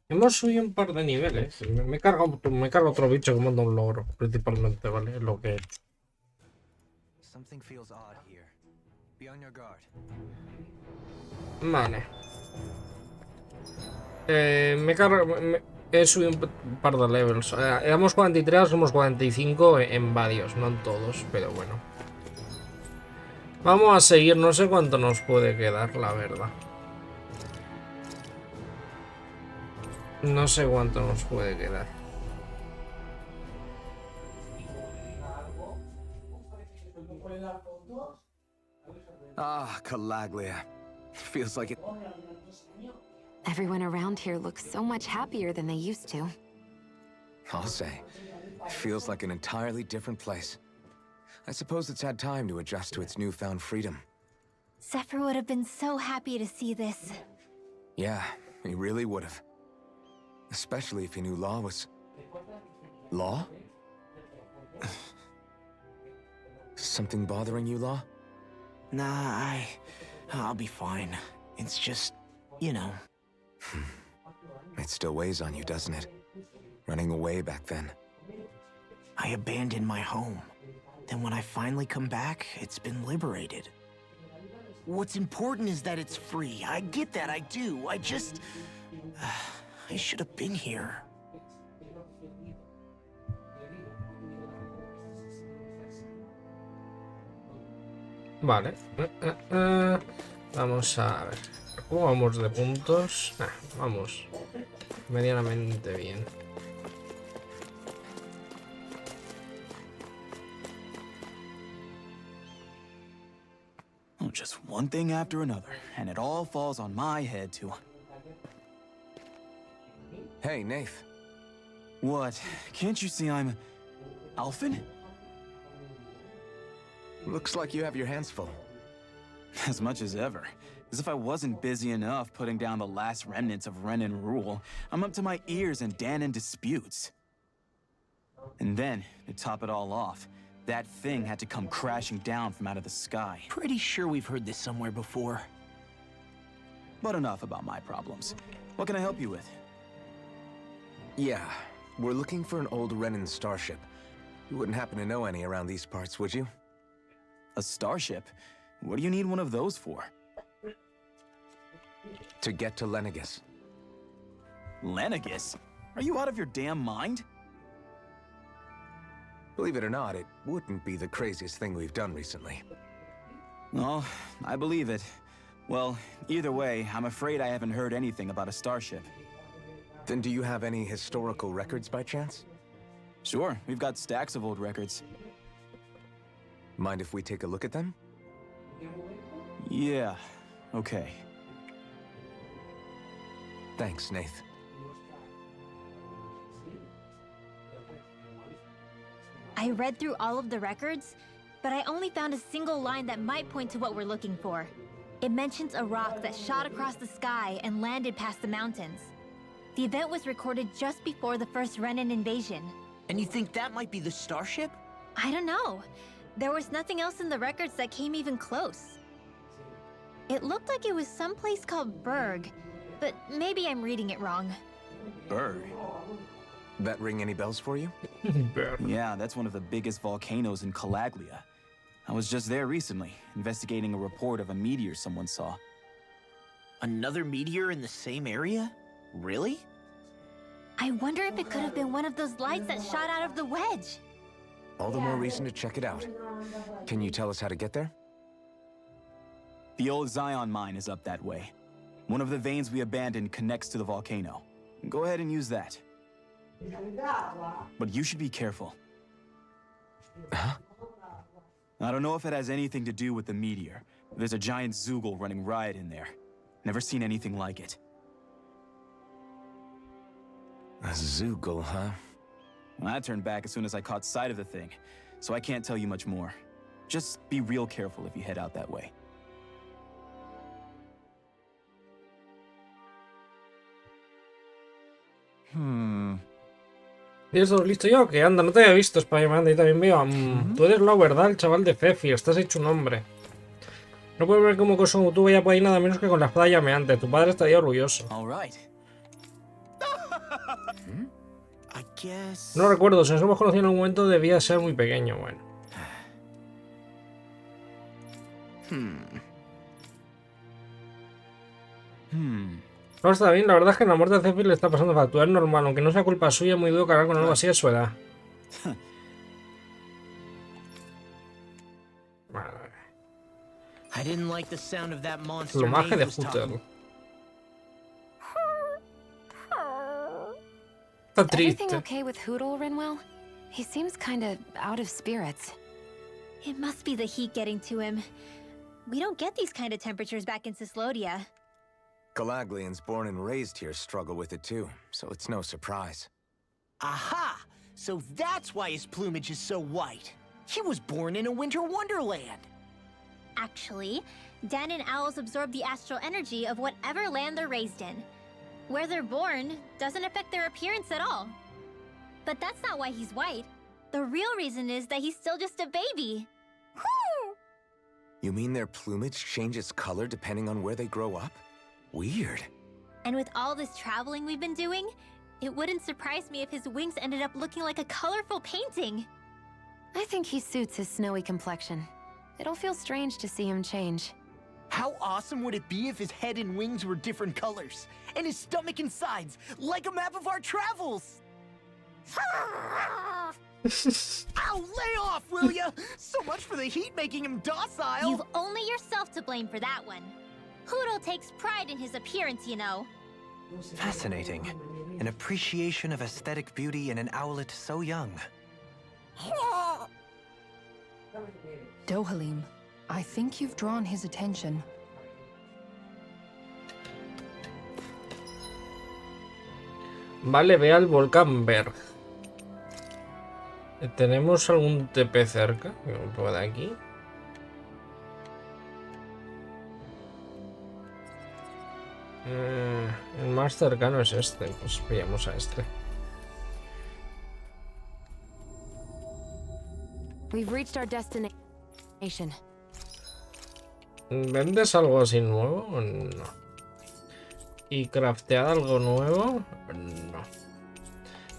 Hemos subido un par de niveles. Me carga otro bicho que manda un logro, principalmente, ¿vale? Es lo que he hecho. Vale. He subido un par de levels. Éramos 43, somos 45 en varios, no en todos, pero bueno. Vamos a seguir, no sé cuánto nos puede quedar, la verdad. No sé cuánto nos puede quedar. Ah, Calaglia. Feels like it. Everyone around here looks so much happier than they used to. I'll say. It feels like an entirely different place. I suppose it's had time to adjust to its newfound freedom. Zephyr would have been so happy to see this. Yeah, he really would have. Especially if he knew Law was... Law? Something bothering you, Law? Nah, I'll be fine. It's just, you know. It still weighs on you, doesn't it? Running away back then. I abandoned my home. Then when I finally come back, it's been liberated. What's important is that it's free. I get that, I do. I just... I should have been here. Vale. Vamos a ver. ¿Cómo vamos de puntos? Vamos medianamente bien. Oh, just one thing after another, and it all falls on my head too. Hey, Nath. What? Can't you see I'm... Alphen? Looks like you have your hands full. As much as ever. As if I wasn't busy enough putting down the last remnants of Renan rule, I'm up to my ears in Danon disputes. And then, to top it all off, that thing had to come crashing down from out of the sky. Pretty sure we've heard this somewhere before. But enough about my problems. What can I help you with? Yeah, we're looking for an old Renan starship. You wouldn't happen to know any around these parts, would you? A starship? What do you need one of those for? To get to Lenegus. Lenegus? Are you out of your damn mind? Believe it or not, it wouldn't be the craziest thing we've done recently. Oh, I believe it. Well, either way, I'm afraid I haven't heard anything about a starship. Then do you have any historical records by chance? Sure, we've got stacks of old records. Mind if we take a look at them? Yeah, okay. Thanks, Nath. I read through all of the records, but I only found a single line that might point to what we're looking for. It mentions a rock that shot across the sky and landed past the mountains. The event was recorded just before the first Renan invasion. And you think that might be the starship? I don't know. There was nothing else in the records that came even close. It looked like it was someplace called Berg, but maybe I'm reading it wrong. Berg? That ring any bells for you? Yeah, that's one of the biggest volcanoes in Calaglia. I was just there recently, investigating a report of a meteor someone saw. Another meteor in the same area? Really? I wonder if it could have been one of those lights that shot out of the wedge. All the more reason to check it out. Can you tell us how to get there? The old Zion mine is up that way. One of the veins we abandoned connects to the volcano. Go ahead and use that. But you should be careful. Huh? I don't know if it has anything to do with the meteor. There's a giant Zoogle running riot in there. Never seen anything like it. A Zoogle, huh? I turned back as soon as I caught sight of the thing, so I can't tell you much more. Just be real careful if you head out that way. ¿Tienes todo listo ya o qué? Anda, no te había visto, Spider-Man. Y también veo. Tú eres Lau, ¿verdad? El chaval de Zephyr. Estás hecho un hombre. No puedo ver cómo cosa como tú vaya por ahí nada menos que con la espada llameante. Tu padre estaría orgulloso. All right. guess. No recuerdo, si nos hemos conocido en algún momento debía ser muy pequeño, bueno. No está bien, la verdad es que la muerte de Zephyr le está pasando factura, es normal, aunque no sea culpa suya, muy duro cargar con algo así a su edad. I didn't like the sound of that monster. Plumaje de Maeve was talking. Hooter. Está Everything triste. okay with Hootle, Rinwell? He seems kinda out of spirits. It must be the heat getting to him. We don't get these kind of temperatures back in Cislodia. Galaglians born and raised here struggle with it too, so it's no surprise. Aha! So that's why his plumage is so white. He was born in a winter wonderland. Actually, Dan and owls absorb the astral energy of whatever land they're raised in. Where they're born doesn't affect their appearance at all. But that's not why he's white. The real reason is that he's still just a baby. You mean their plumage changes color depending on where they grow up? Weird. And with all this traveling we've been doing, it wouldn't surprise me if his wings ended up looking like a colorful painting. I think he suits his snowy complexion. It'll feel strange to see him change. How awesome would it be if his head and wings were different colors? And his stomach and sides, like a map of our travels! Ow, lay off, will ya? So much for the heat making him docile! You've only yourself to blame for that one. Hootle takes pride in his appearance, you know. Fascinating. An appreciation of aesthetic beauty in an owlet so young. Dohalim, I think you've drawn his attention. Vale, ve al volcán Berg. ¿Tenemos algún TP cerca? Que me pueda aquí. El más cercano es este. Pues pillamos a este. We've reached our destination. ¿Vendes algo así nuevo? No. ¿Y craftear algo nuevo? No.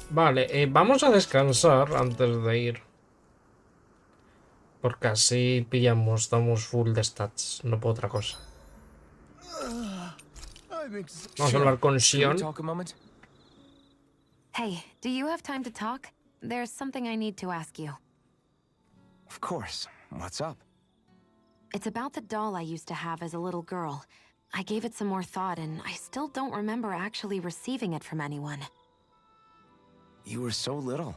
Vale, vamos a descansar antes de ir. Porque así pillamos, estamos full de stats, no por otra cosa. Vamos a hablar con Can we Sion. talk a moment? Hey, do you have time to talk? There's something I need to ask you. Of course. What's up? It's about the doll I used to have as a little girl. I gave it some more thought, and I still don't remember actually receiving it from anyone. You were so little.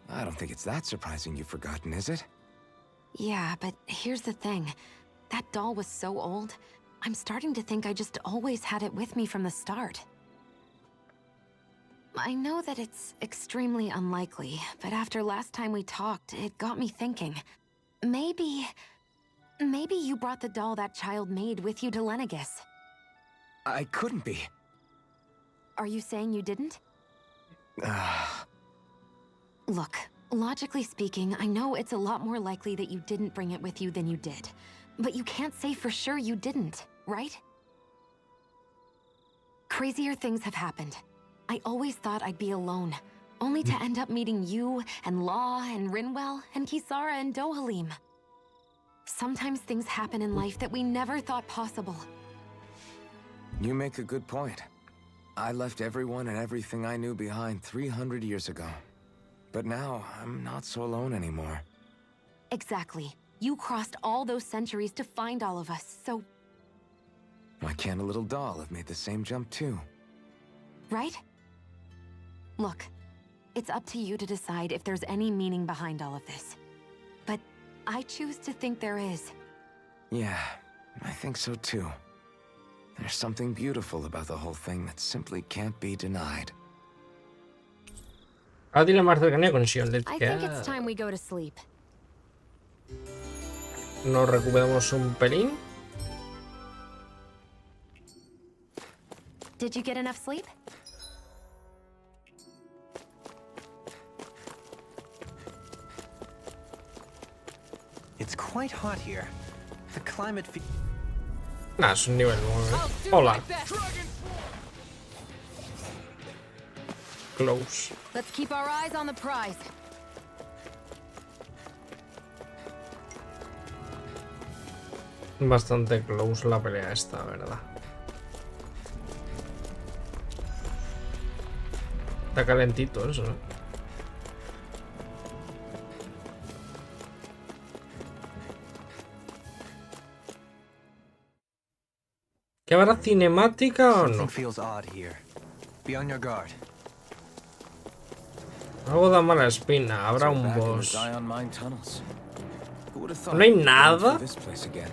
I don't think it's that surprising you've forgotten, is it? Yeah, but here's the thing. That doll was so old, I'm starting to think I just always had it with me from the start. I know that it's extremely unlikely, but after last time we talked, it got me thinking. Maybe you brought the doll that child made with you to Lenegis. I couldn't be. Are you saying you didn't? Look, logically speaking, I know it's a lot more likely that you didn't bring it with you than you did. But you can't say for sure you didn't, right? Crazier things have happened. I always thought I'd be alone, only to end up meeting you, and Law, and Rinwell, and Kisara, and Dohalim. Sometimes things happen in life that we never thought possible. You make a good point. I left everyone and everything I knew behind 300 years ago. But now, I'm not so alone anymore. Exactly. You crossed all those centuries to find all of us, so... Why can't a little doll have made the same jump too? Right? Look, it's up to you to decide if there's any meaning behind all of this. But I choose to think there is. Yeah, I think so too. There's something beautiful about the whole thing that simply can't be denied. Ahora tiene más cercanía con Sion. I think it's time we go to sleep. Nos recuperamos un pelín. Did you get enough sleep? It's quite hot here. The climate Nah, es un nivel 9. Hola. close. Let's keep our eyes on the prize. Bastante close la pelea esta, ¿verdad? Está calentito eso, ¿eh? ¿Qué habrá cinemática o no? Something feels odd here. Be on your guard. Algo da mala espina. Habrá So un back in the boss. Zion mine tunnels. Who would have thought No hay we'd be going nada. through this place again?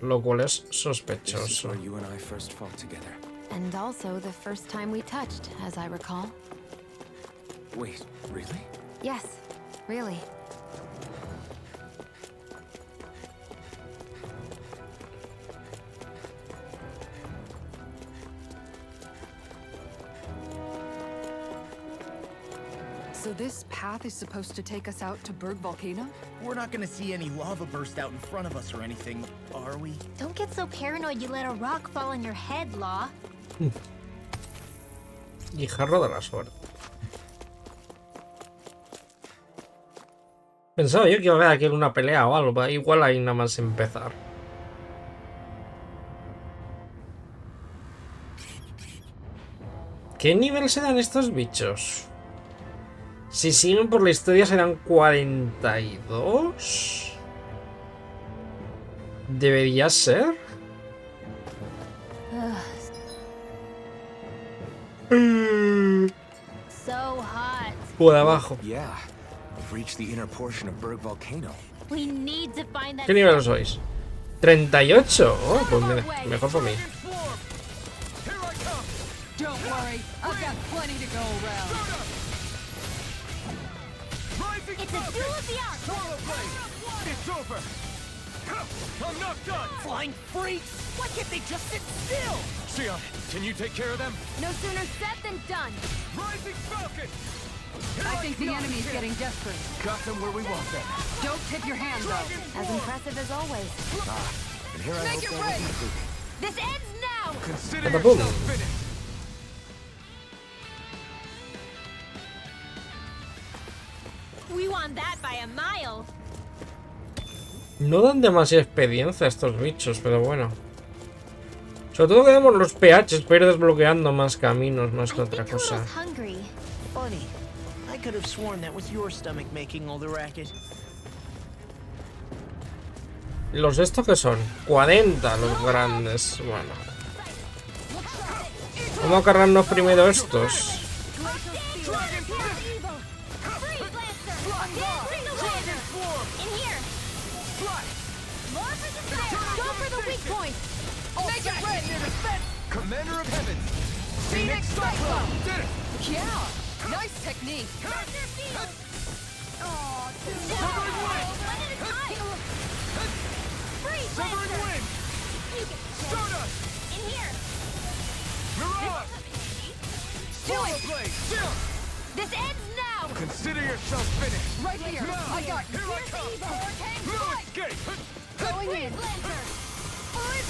Lo cual es This is sospechoso. where you and I first fought together. And also the first time we touched, as I recall. Wait, really? Yes, really. So this path is supposed to take us out to Berg Volcano? We're not gonna see any lava burst out in front of us or anything, are we? Don't get so paranoid you let a rock fall on your head, Law. Guijarro de la suerte. Pensaba yo que iba a haber aquí una pelea o algo. Igual ahí nada más empezar. ¿Qué nivel se dan estos bichos? Si siguen por la historia serán 42. ¿Debería ser? So hot. Por abajo. Yeah. We've reached the inner portion of Berg Volcano. We need to find that. ¿Qué nivel sois? 38. Oh, pues mira, mejor por mí. Don't worry, I've got plenty to go around. It's a duel of the arts. It's over! I'm not done! Flying freaks! Why can't they just sit still? Sion, can you take care of them? No sooner said than done. Rising Falcon! I think the enemy's getting desperate. Got them where we want them. Don't tip your hand, though. As impressive as always. And here I Make hope it that right. wasn't included. This ends now! Consider Ba-da-boom. yourself finished. We won that by a mile. No dan demasiada experiencia estos bichos, pero bueno. Sobre todo que vemos los PHs para ir desbloqueando más caminos, más que I otra think cosa. Toto's hungry. Funny. I could have sworn that was your stomach making all the racket. ¿Los de estos que son? 40 los grandes. Bueno. Vamos a cargarnos primero estos. Commander of Heaven. Phoenix Cyclone! Did it. Yeah, nice technique. Severing Wind. Stardust. Mirage. Solar Blade. Sion, This ends now! consider yourself finished. Right here, I got you. Here I come. No escape. Going in.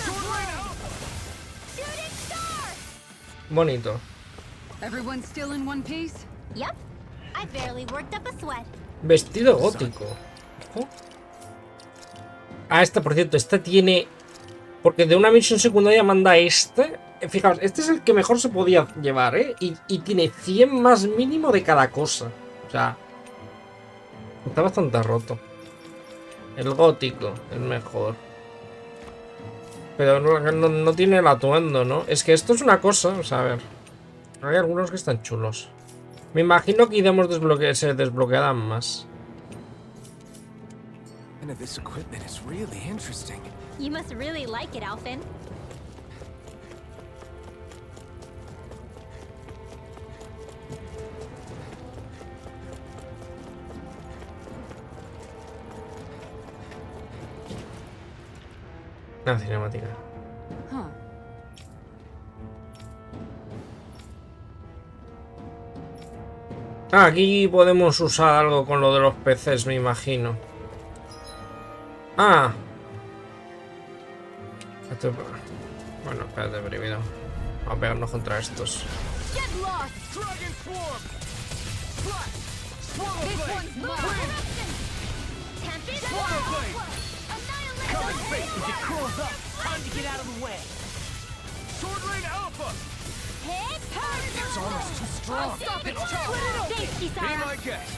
Sword Rain out. Shooting star! Bonito. Everyone still in one piece? Yep. I barely worked up a sweat. Vestido gótico. Ojo. Ah, este, por cierto, este tiene... Porque de una misión secundaria manda este. Fijaos, este es el que mejor se podía llevar, ¿eh? Y tiene 100 más mínimo de cada cosa. O sea... Está bastante roto. El gótico, el mejor. Pero no tiene el atuendo, ¿no? Es que esto es una cosa, o sea, a ver. Hay algunos que están chulos. Me imagino que iremos se desbloquearán más. And this equipment is really interesting. You must really like it, Alphen. La cinemática. Huh. Ah, aquí podemos usar algo con lo de los peces, me imagino. Ah. Bueno, espérate, primero. Vamos a pegarnos contra estos. Get lost! Dragon swarm. Slash. This Swallowblade. one's mine! Swallowblade. Coming face. If it curls up, time to get out of the way. Sword Rain Alpha. It's almost too strong. Stop it, Charles! Thanks, Be Kisara. my guest.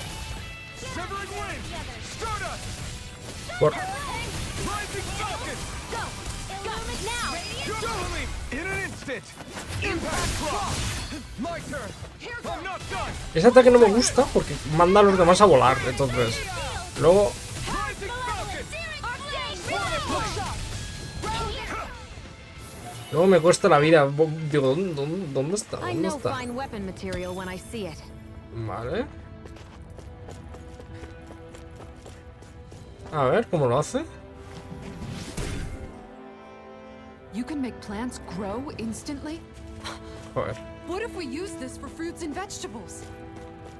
Severing Wind. Stardust. Por... Rising Falcon. Go! Illumine now! Dohalim. In an instant. Impact Claw. My turn. I'm not done. Ese ataque no me gusta porque manda a los demás a volar. Entonces, luego Rising Falcon. luego me cuesta la vida. Digo, ¿dónde está? I ¿Dónde know está? fine weapon material when I see it. Vale. A ver, ¿cómo lo hace? You can make plants grow instantly? Joder. What if we use this for fruits and vegetables?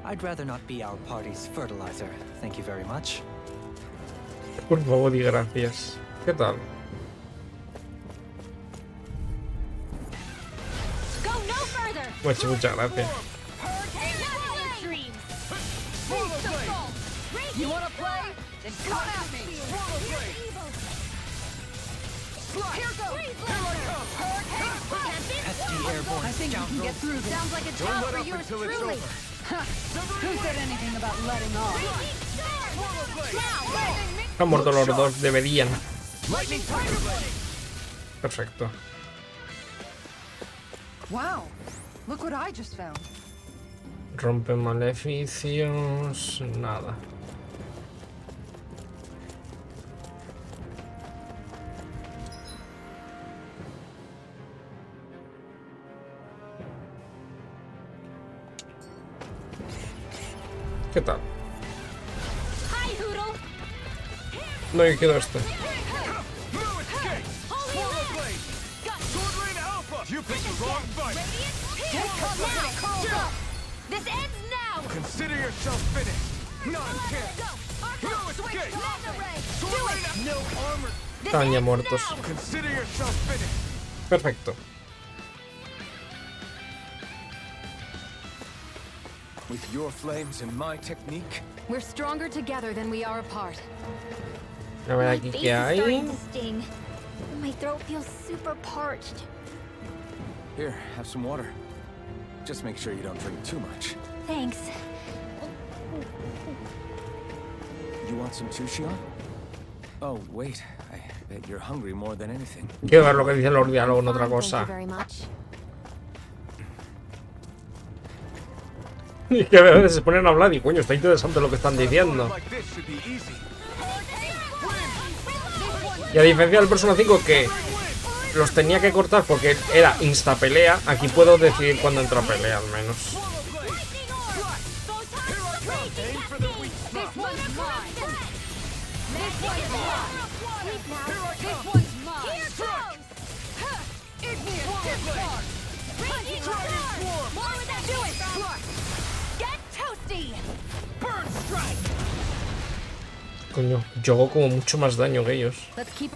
I'd rather not be our party's fertilizer. Thank you very much. Por favor, y gracias. ¿Qué tal? Go no further! Muchas gracias. Swallowblade. You wanna play? Then come at me! Swallowblade. Slash. Here goes! Here I come. Pesky airborne I think you can get through this. Sounds like a Don't job let for up yours until it's truly. over. Who said anything about letting off? Swallowblade. Han muerto los dos, deberían. Lightning Tiger Blade. Perfecto. Wow! Look what I just found. Rompe maleficios. Nada. ¿Qué tal? Hi, Hoodle! No, yo quiero este. No escape. Swallowblade. Sword Rain Alpha. You picked the wrong fight. This ends now! Consider yourself finished. None can. No escape. Sword Rain Alpha. No armor. Estaban ya muertos. Consider yourself finished. Perfecto. With your flames and my technique. We're stronger together than we are apart. A ver My aquí face qué is starting hay. to sting. My throat feels super parched. Here, have some water. Just make sure you don't drink too much. Thanks. You want some too, Shion? Oh, wait. I bet you're hungry more than anything. Quiero ver lo que dicen los diálogos en otra Fine, thank cosa. you very much. Y que a veces se ponen a hablar y coño, está interesante lo que están diciendo. Like this should be easy. Y a diferencia del Persona 5 que los tenía que cortar porque era insta pelea, aquí puedo decidir cuándo entra a pelea al menos. Aim for the weak spot. This one's mine! This one's mine! Here I This come. one's mine! Strike. Igneous Discharge! Dragon Swarm. Do it! Get toasty! Burn strike. Coño, yo hago como mucho más daño que ellos. Let's keep.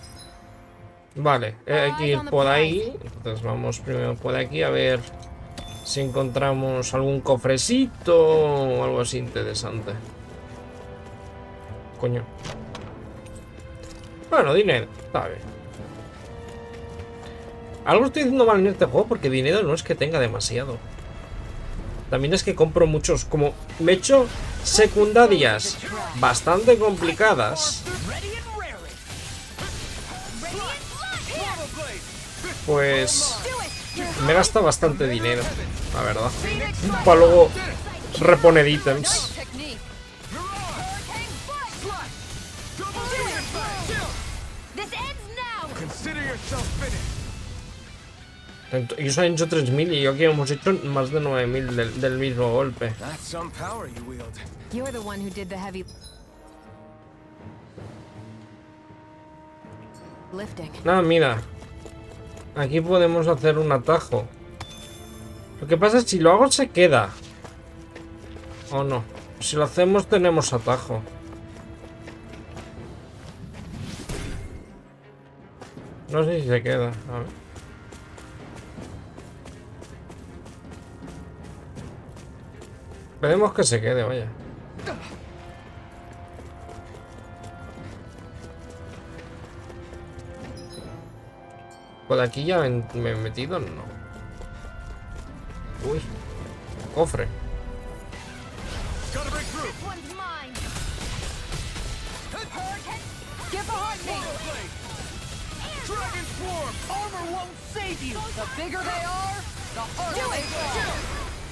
Vale, hay que ir por ahí. Entonces vamos primero por aquí a ver si encontramos algún cofrecito o algo así interesante. Coño. Bueno, dinero. Está bien. Algo estoy haciendo mal en este juego porque dinero no es que tenga demasiado. También es que compro muchos. Como me he hecho secundarias bastante complicadas, pues me gasta bastante dinero, la verdad. Para luego reponer ítems. technique! This ends now! Consider yourself finished. Ellos han hecho 3000 y yo aquí hemos hecho más de 9000 del mismo golpe. That's some power you wield. You're the one who did the heavy lifting. Nada, mira. Aquí podemos hacer un atajo. Lo que pasa es que si lo hago se queda. ¿O no? Si lo hacemos tenemos atajo. No sé si se queda. A ver. Esperemos que se quede, vaya. ¿Por aquí ya me he metido? No. Uy. Cofre. Get behind me! Dragon Swarm! Armor won't save you! The bigger they are, the harder they fall!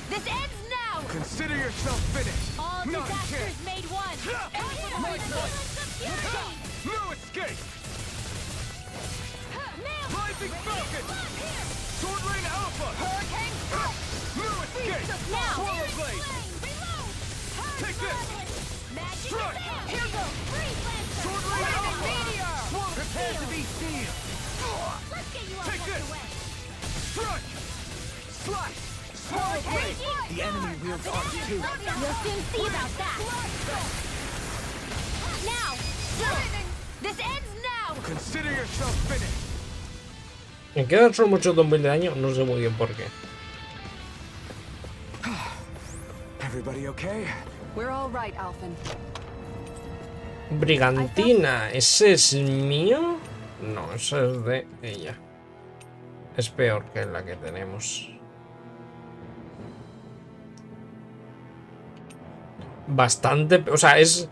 This ends now! Consider yourself finished. All Not a disasters chance. made one! No escape. Rising Falcon. Sword Rain Alpha. Hurricane! No escape. Now! Swallow Blade. Take this. Magic Strike. missile! Here goes! Freeze Lancer! Sword Rain Alpha. Meteor! Prepare to be sealed. Let's get you Take out this. of the way! Strike. Slice. Swallow Blade. The enemy wields arms too. You'll soon see about that! Now! This ends now! Consider yourself finished. Me quedan solo muchos 2000 de daño, no sé muy bien por qué. Everybody okay? We're all right, Alphen. Brigantina, ¿ese es mío? No, ese es de ella. Es peor que la que tenemos. Bastante... O sea, es...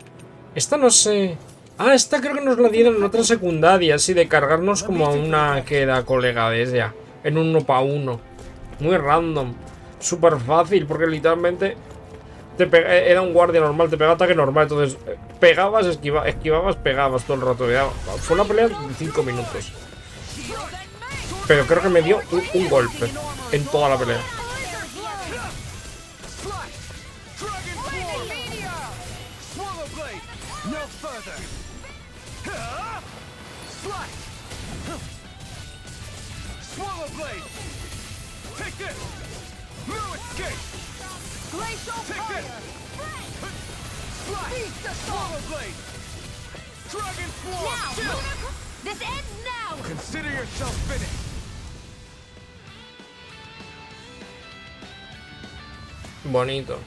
Esta no sé... Ah, esta creo que nos la dieron en otra secundaria, así de cargarnos como a una que era colega de ella. En un 1 para 1. Muy random. Súper fácil, porque literalmente... Era un guardia normal, te pegaba ataque normal. Entonces, pegabas, esquivabas, pegabas todo el rato. Fue una pelea de 5 minutos. Pero creo que me dio un golpe en toda la pelea. Swallow Blade! Take this! No escape! Glacial Take this! Slice! Swallow Blade! Dragon Swarm! Now! This ends now! Consider yourself finished! Bonito.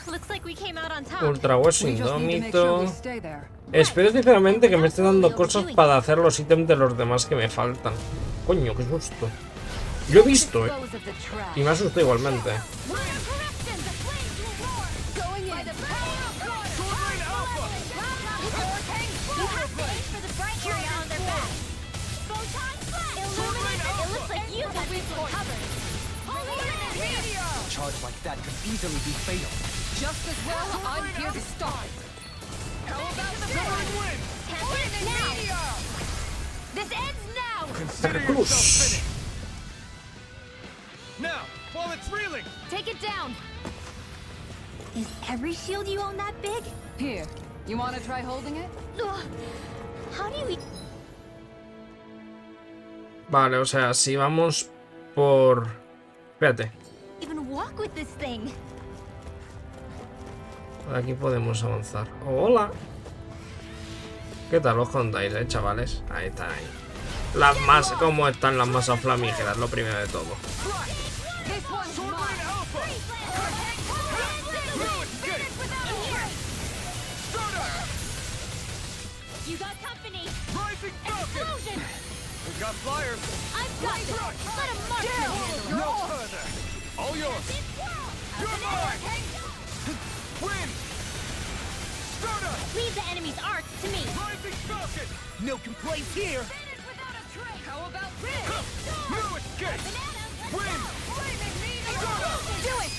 Looks like we came out on top. Ultra hueso We just need to make sure we indómito. stay there. Espero sinceramente que me esté dando cosas para hacer los ítems de los demás que me faltan. Coño, qué susto. Lo he visto, Dispose of the trash. y me asusta igualmente. Going in. A charge like that could easily be fatal. Just as well, I'm here to stop. This ends now! Consider Cruz. yourself finished! Now, while it's reeling! Take it down! Is every shield you own that big? Here, you want to try holding it? Ugh. How do you Vale, o sea, si vamos por... Espérate. even walk with this thing? Por aquí podemos avanzar. ¡Hola! ¿Qué tal os contáis, chavales? Ahí está, ahí. Las masas, ¿cómo están las masas flamígeras? Lo primero de todo. This one's mine. You got company! Rising Falcon! Explosion! We got flyers! I've got this! Let him march me! No further! All yours! You're mine! Win! Stardust! Leave the enemy's arcs to me! Rising Falcon! No complaints here. How about this? No escape! Win! Do it!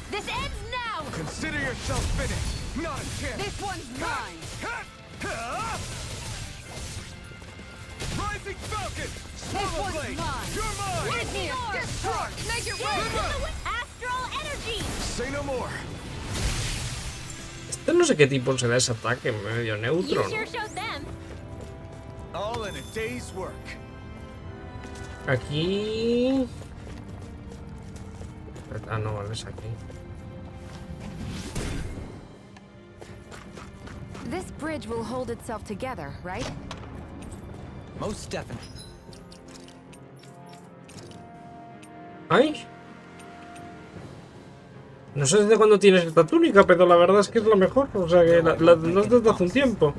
This ends now! Consider yourself finished! Not a chance! This one's mine. Rising Falcon! This Swallow one's Blade! mine. You're mine! Give me a discharge. Make it rain. Astral energy! Say no more! Este no sé qué tipo será ese ataque, medio neutro, You sure ¿no? showed them! All in a day's work. Aquí... Ah, no, vale, es aquí. This bridge will hold itself together, right? Most definitely. ¡Ay! No sé desde cuándo tienes esta túnica, pero la verdad es que es la mejor. O sea que la tendrás desde hace un tiempo.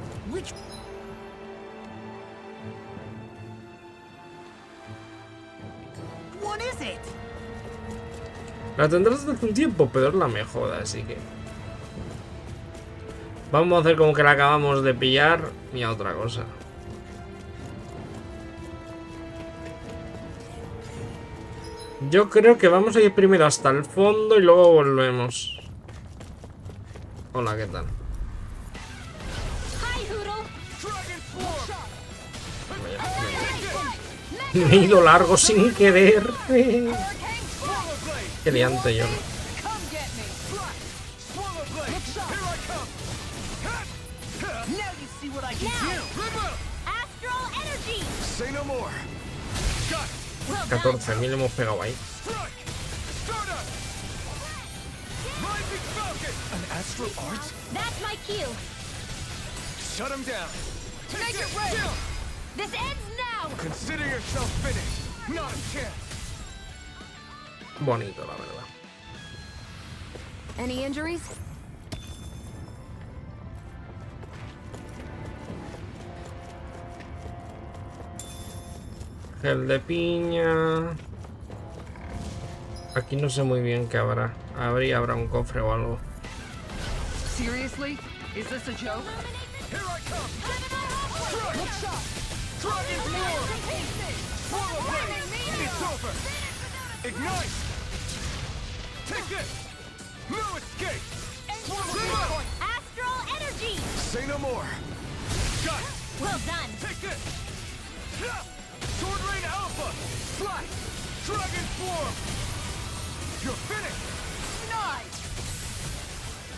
La tendrás desde hace un tiempo, pero es la mejor, así que... Vamos a hacer como que la acabamos de pillar y a otra cosa. Yo creo que vamos a ir primero hasta el fondo y luego volvemos. Hola, ¿qué tal? Me he ido largo sin querer. Qué liante yo. Say no more. 14.000 hemos pegado ahí. An astral art? That's my cue. Shut him down. Make it rain. This ends now. Consider yourself finished. Not a chance. Bonito, la verdad. Any injuries? Gel de piña. Aquí no sé muy bien qué habrá. Habrá un cofre o algo. Seriously? Is this a joke? Here I come. Look shot. Dragon Lord. Swallow blade. It's over. Ignite. Take this. No escape. Astral energy. Say no more. Got it. Well done. Take this. Sword Rain Alpha. Fly. Dragon Form. You're finished. Nice!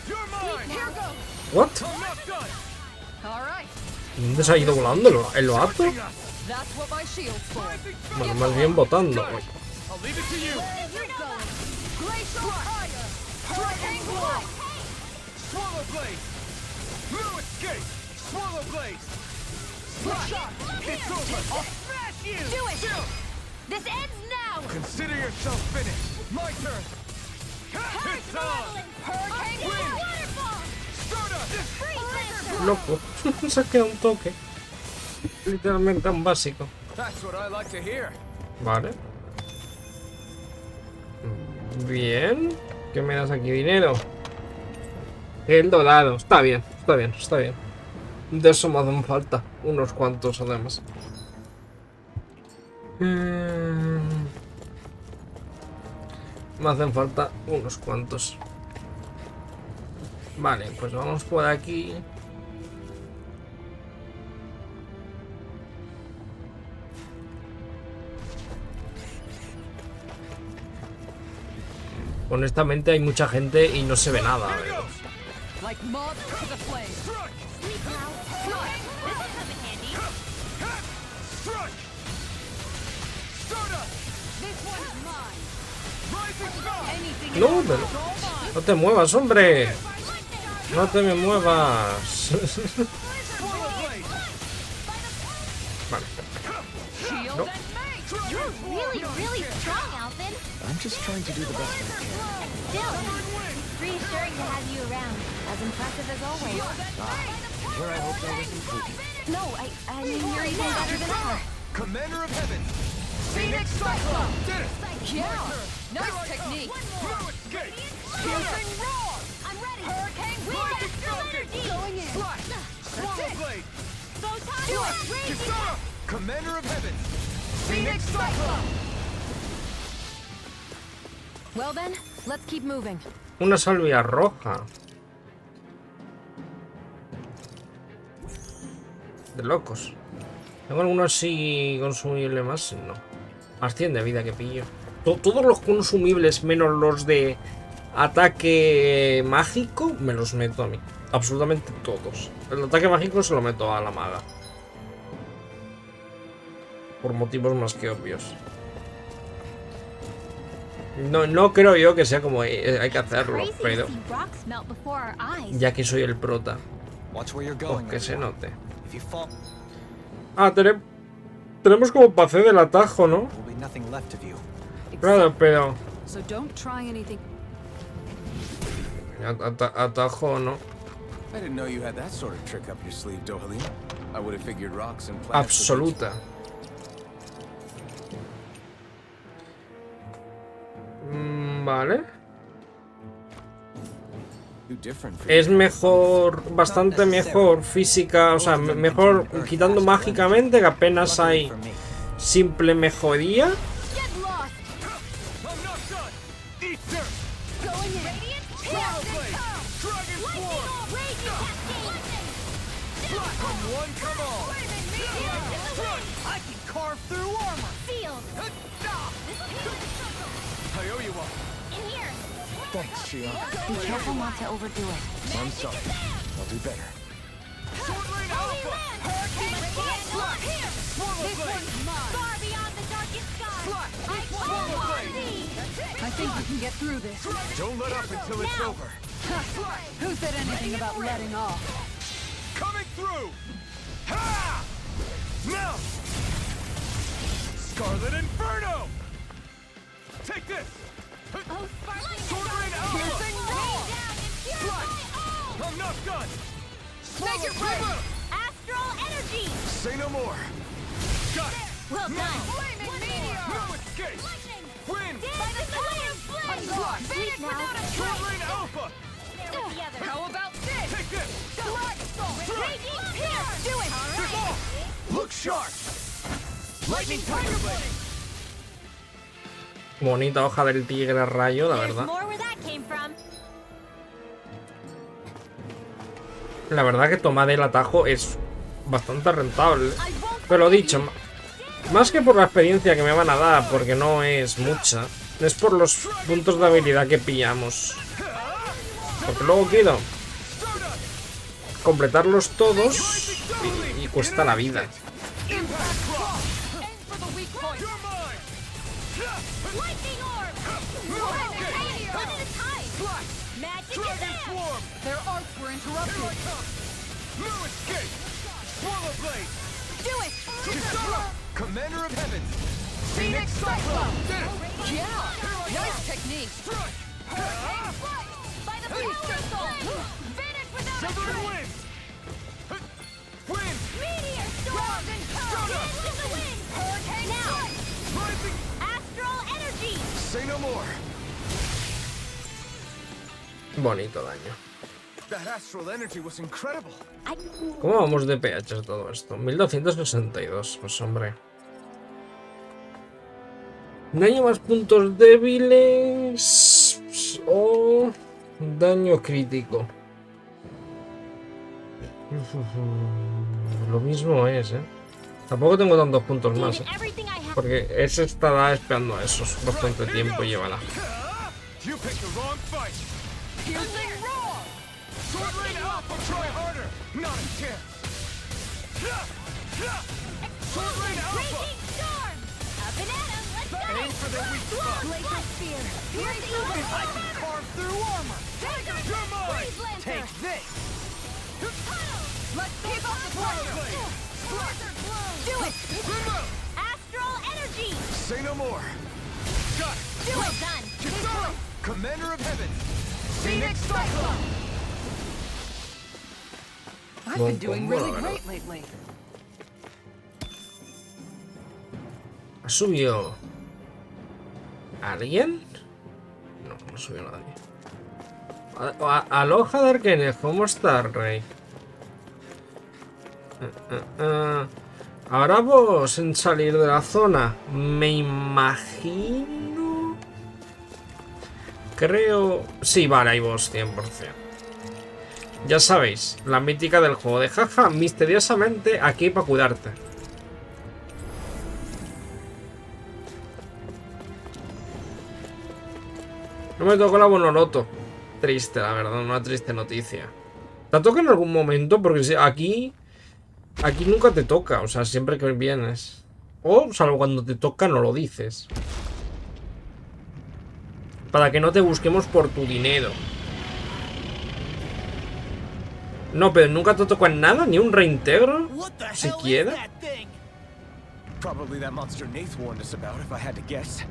You're mine. Here goes! What? I'm not done. Alright, ¿Dónde se ha ido volando el vato? Touching us. that's what my shield's for. Bueno, más bien botando. I'll leave it to you. Where you going? Glacial fire! Hurricane blast! Swallow Blade. No escape. Swallow Blade. Shot! It's over. I'll smash you. Do it. Still. This ends now. Consider yourself finished. My turn. It's on. Hurricane Wind. Waterfall. Stardust. Freeze Lancer. Loco. Se ha quedado un toque. Literalmente tan básico. That's what I like to hear. Vale. Bien. ¿Qué me das aquí? Dinero. El dorado. Está bien, está bien, está bien. De eso me hacen falta. Unos cuantos además. Me hacen falta unos cuantos. Vale, pues vamos por aquí. Honestamente hay mucha gente y no se ve nada. Like moth to the flame. Sleep now. This will come in handy. Strike. Stardust. This one's mine. Rising Star. Anything No, else pero is all mine. no te muevas, hombre. No te me muevas. Swallow Blade. Vale. Shield No. and make! You're really strong, Alvin. I'm just trying to do the best I can. Still, it's reassuring to have you around. As impressive as always. Where I hoped I was improving. No, I mean, you're even better than ever. Commander of Heaven. Phoenix Cyclone! Did it. Yeah! Nice technique! No escape. Piercing roar! I'm ready. Hurricane blast! Lightning Falcon. Going in! Fly. Swallow Blade. Photon Do it. blast. Kisara. Commander of Heaven. Phoenix Cyclone! Well then, let's keep moving. Una salvia roja. De locos. ¿Tengo alguno así consumible más? No. Más 100 de vida que pillo. Todos los consumibles menos los de ataque mágico me los meto a mí. Absolutamente todos. El ataque mágico se lo meto a la maga. Por motivos más que obvios. No creo yo que sea como hay que hacerlo, Crazy to pero see rocks melt before our eyes. ya que soy el prota, Watch where you're pues going. que se note. If you fall, Ah, tenemos como pase del atajo, ¿no? there will be nothing left of you. Claro, pero So don't try anything. Atajo, ¿no? I didn't know you had that sort of trick up your sleeve, Dohalim. I would have figured rocks and plants. Absoluta. Vale. Es mejor, bastante mejor física, o sea, mejor quitando mágicamente, que apenas hay simple mejoría. Thanks, Shion. Be careful not to overdo it. I'm sorry. I'll do better. I think we can get through this. Don't let up until it's over. Who said anything about letting off? Coming through! Ha! Now! Scarlet Inferno! Take this! Piercing roar! I'm not done! Make it rain! Astral energy! Say no more! Got it! Well done! Flaming meteor! No escape! Win! A slot! Sleep now! Short Rain Alpha! How about this? Take this! Raging Pierce! Do it! Look sharp! Lightning Tiger Blade! Bonita hoja del tigre rayo, la There's verdad. more where that came from. La verdad que tomar el atajo es bastante rentable. Pero dicho, más que por la experiencia que me van a dar, porque no es mucha, es por los puntos de habilidad que pillamos. Porque luego quiero completarlos todos y cuesta la vida. Lightning orb! One at a time! Magic is there! Their arts were interrupted. No escape! Swallow Blade! Do it! Commander of Heavens! Phoenix Cyclone! Yeah! Nice technique! By the power of soul! Vanish without a Silver trace! Wind! Wind! Meteor storm! Wind with the wind! Hurricane now! Rising! Astral energy! Say no more! Bonito daño. That astral energy was incredible! ¿Cómo vamos de pH todo esto? 1262, pues hombre. Daño más puntos débiles o daño crítico. Lo mismo es, ¿eh? Tampoco tengo tantos puntos más, ¿eh? Everything I have. Porque ese estará esperando a esos bastante tiempo y llévala. You picked the wrong fight! Piercing roar! Sword Rain Alpha, try harder! Not a chance! Sword Rain Alpha! Raging storm! Up and at 'em! Let's go! Aim for their weak spot! Laser spear! Piercing I can carve through armor! You're mine! Freeze Lancer! Take this! Tunnel! Let's keep up the fire! Blizzard bloom! Do it! Remote! Astral energy! Say no more! Got it! Well done! Kisara! Commander of Heavens! Phoenix Cyclone! I've been doing really great lately. ¿Ha subido alguien? No, no subió nadie. Aloha de Arkenes, ¿cómo está, rey? Ahora vos en salir de la zona, me imagino. Creo... Sí, vale, hay vos 100%. Ya sabéis, la mítica del juego de jaja, misteriosamente aquí para cuidarte. No me tocó la Bonoloto. Triste, la verdad, una triste noticia. ¿Te toca en algún momento? Porque si aquí nunca te toca, o sea, siempre que vienes. O, salvo cuando te toca, no lo dices. Para que no te busquemos por tu dinero. No, pero nunca te toca en nada, ni un reintegro. Siquiera. Probably that monster Nath warned us about, if I had to guess.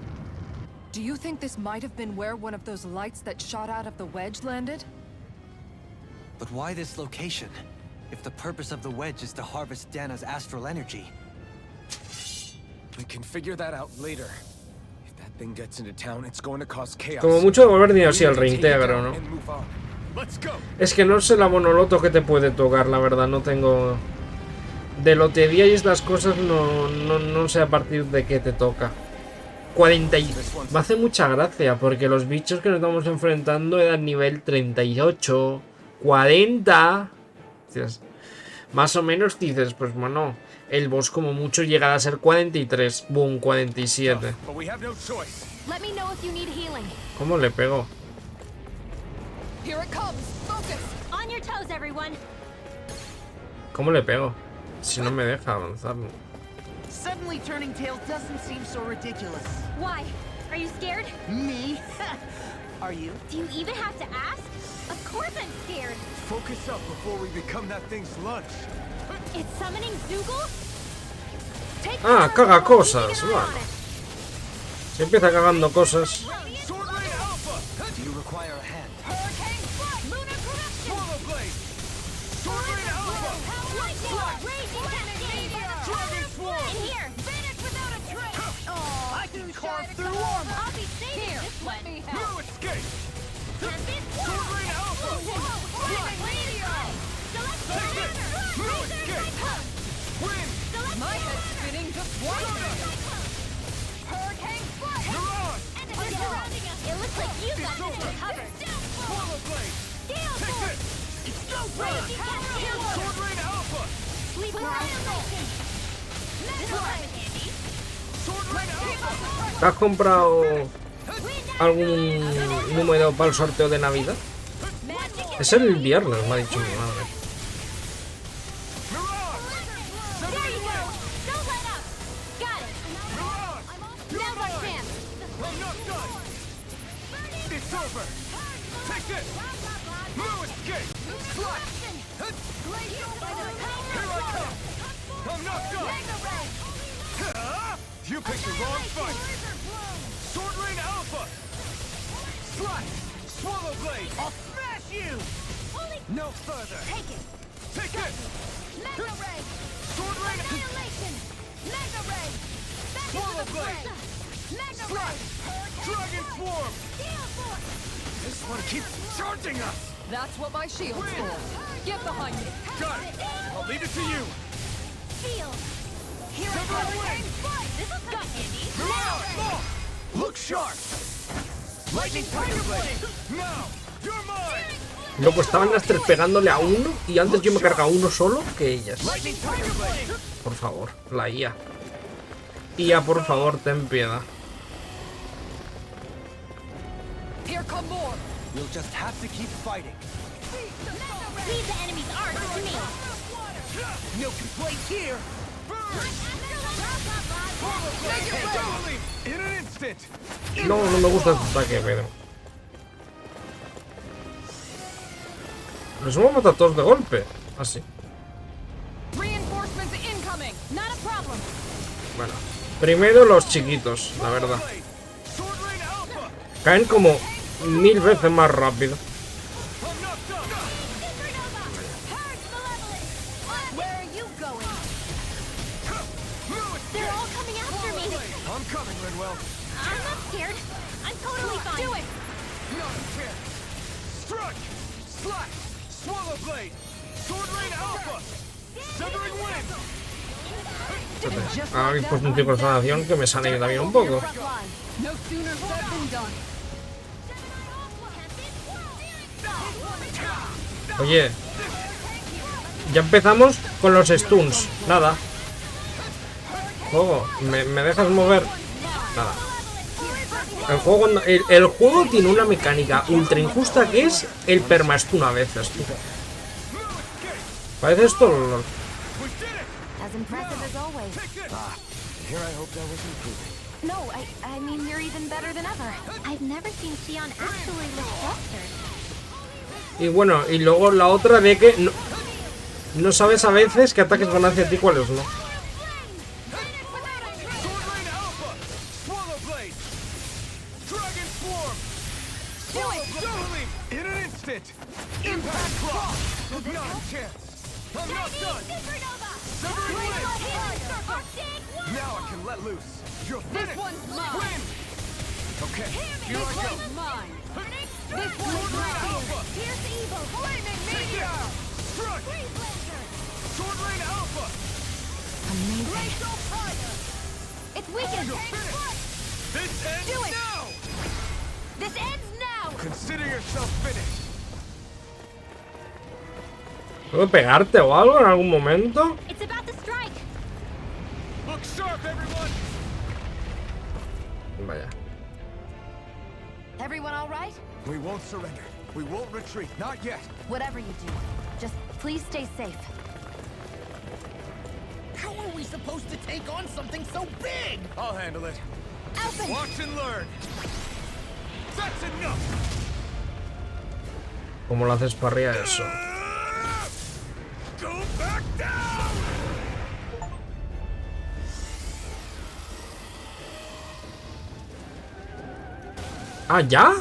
Do you think this might have been where one of those lights that shot out of the wedge landed? But why this location? If the purpose of the wedge is to harvest Dana's astral energy. We can figure that out later. If that thing gets into town, it's going to cause chaos. Como mucho devolver dinero sí al reintegro, ¿no? And move on. Let's go. Es que no sé la monoloto que te puede tocar, la verdad, no tengo... De lotería y estas cosas no sé a partir de qué te toca. 40 y... Me hace mucha gracia, porque los bichos que nos estamos enfrentando eran nivel 38, 40... Dices, más o menos dices, pues bueno, el boss como mucho llega a ser 43, boom, 47. But we have no choice. Let me know if you need healing. ¿Cómo le pego? Here it comes. Focus. On your toes, everyone. ¿Cómo le pego? Si no me deja avanzar. Suddenly turning tail doesn't seem so ridiculous. Why? Are you scared? Me? Are you? Do you even have to ask? Of course I'm scared. Focus up before we become that thing's lunch. It's summoning Zoogle? Take Ah, care of caga it before we cosas, get around vale. it. Se empieza cagando cosas. Sword Ray Alpha! Do you require a hand? Hurricane Strike! Lunar Corruption! Swallow Blade! Sword Ray Alpha! Lightning! Raging Cascade! Dragon Swarm! In here! Finish without a trace! Oh, I can carve through armor! I'll be saving this one! No escape! Can't be Sword Ray Alpha! No escape! Win! My head's spinning just one. Hurricane Strike! You're on! Enemies surrounding us! It looks like you've got It's this over. covered! Swallow Blade! Gale Take Force! this! It's no Raging Cascade! Sword Ray Alpha! Sleep Annihilation! Mega Ray! Sword Ray Alpha! ¿Te has comprado algún número para el sorteo de Navidad? Es el viernes, me ha dicho mi madre. There you go! Don't let up! Got it! Now's our chance! I'm not done! It's over! Take this! No escape! Slash! Here I come! I'm not done! You picked the wrong fight! Sword Rain Alpha! Slash! Swallow Blade! I'll smash you! No further! Take it! Take it! Mega Ray! Sword Rain! Annihilation! Mega Ray! Back Swallow into the Blade! fray! Mega Slash! Ray! Dragon Swarm! Gale Force! This one keeps charging us! That's what my shield's for. Get behind me. Got it! I'll leave it to you! Seal! Here Sever I go! wing! This will cut handy! Look sharp! Lightning Tiger Blade! Now! You're mine! Loco, estaban las tres pegándole a uno y antes yo me cargaba uno solo que ellas. Lightning Tiger Blade! Por favor, la IA. IA, por favor, ten piedad. Here come more. We'll just have to keep fighting. Leave the enemy's arts to me! No complaints here! In an instant! No, no me gusta este ataque, Pedro. Los hemos matado todos de golpe. Así. Reinforcements incoming. Not a problem! Bueno. Primero los chiquitos, la verdad. Sword Rain Alpha! Caen como 1000 veces más rápido. I'm not done! Purge Malevolence! Where are you going? No They're escape! all coming after me! I'm coming, Redwell. I'm not scared! I'm totally fine! Do it! Not a chance! Strike! Slash! Swallow Blade! Sword Rain Alpha! Severing Wind! Habéis puesto un tipo de sanación que me sale también un poco. Front line. No sooner said than done. Oye, ya empezamos con los stuns. Nada. Juego, ¿me dejas mover? Nada. El juego tiene una mecánica ultra injusta que es el permastun a veces, tú. Parece esto. As impressive as always. Here I hope that was improving. No, I mean you're even better than ever. I've never seen Xion actually look flustered. Y bueno, y luego la otra de que no sabes a veces qué ataques van hacia ti y cuáles no. Sword Rain Alpha! Swallow Blade! Doubling! In an instant! Impact cross! Not a chance! I'm not done! Severing limb! Now I can let loose! You're finished! This one's mine! Win! Okay, here I go! Mine! This one's mine! Alpha! Here's evil! Flaming meteor! Strike! Sword Rain Alpha! Amazing. It's weakened! You're finished! This ends Do it! now! This ends now! Consider yourself finished! ¿Puedo pegarte o algo en algún momento? It's about to strike! Look sharp, everyone! Vaya. Everyone all right? We won't surrender. We won't retreat. Not yet. Whatever you do, just please stay safe. How are we supposed to take on something so big? I'll handle it. Open! Watch and learn. That's enough. ¿Cómo lo haces para arriba eso? Go back down. ¿Ah, ya?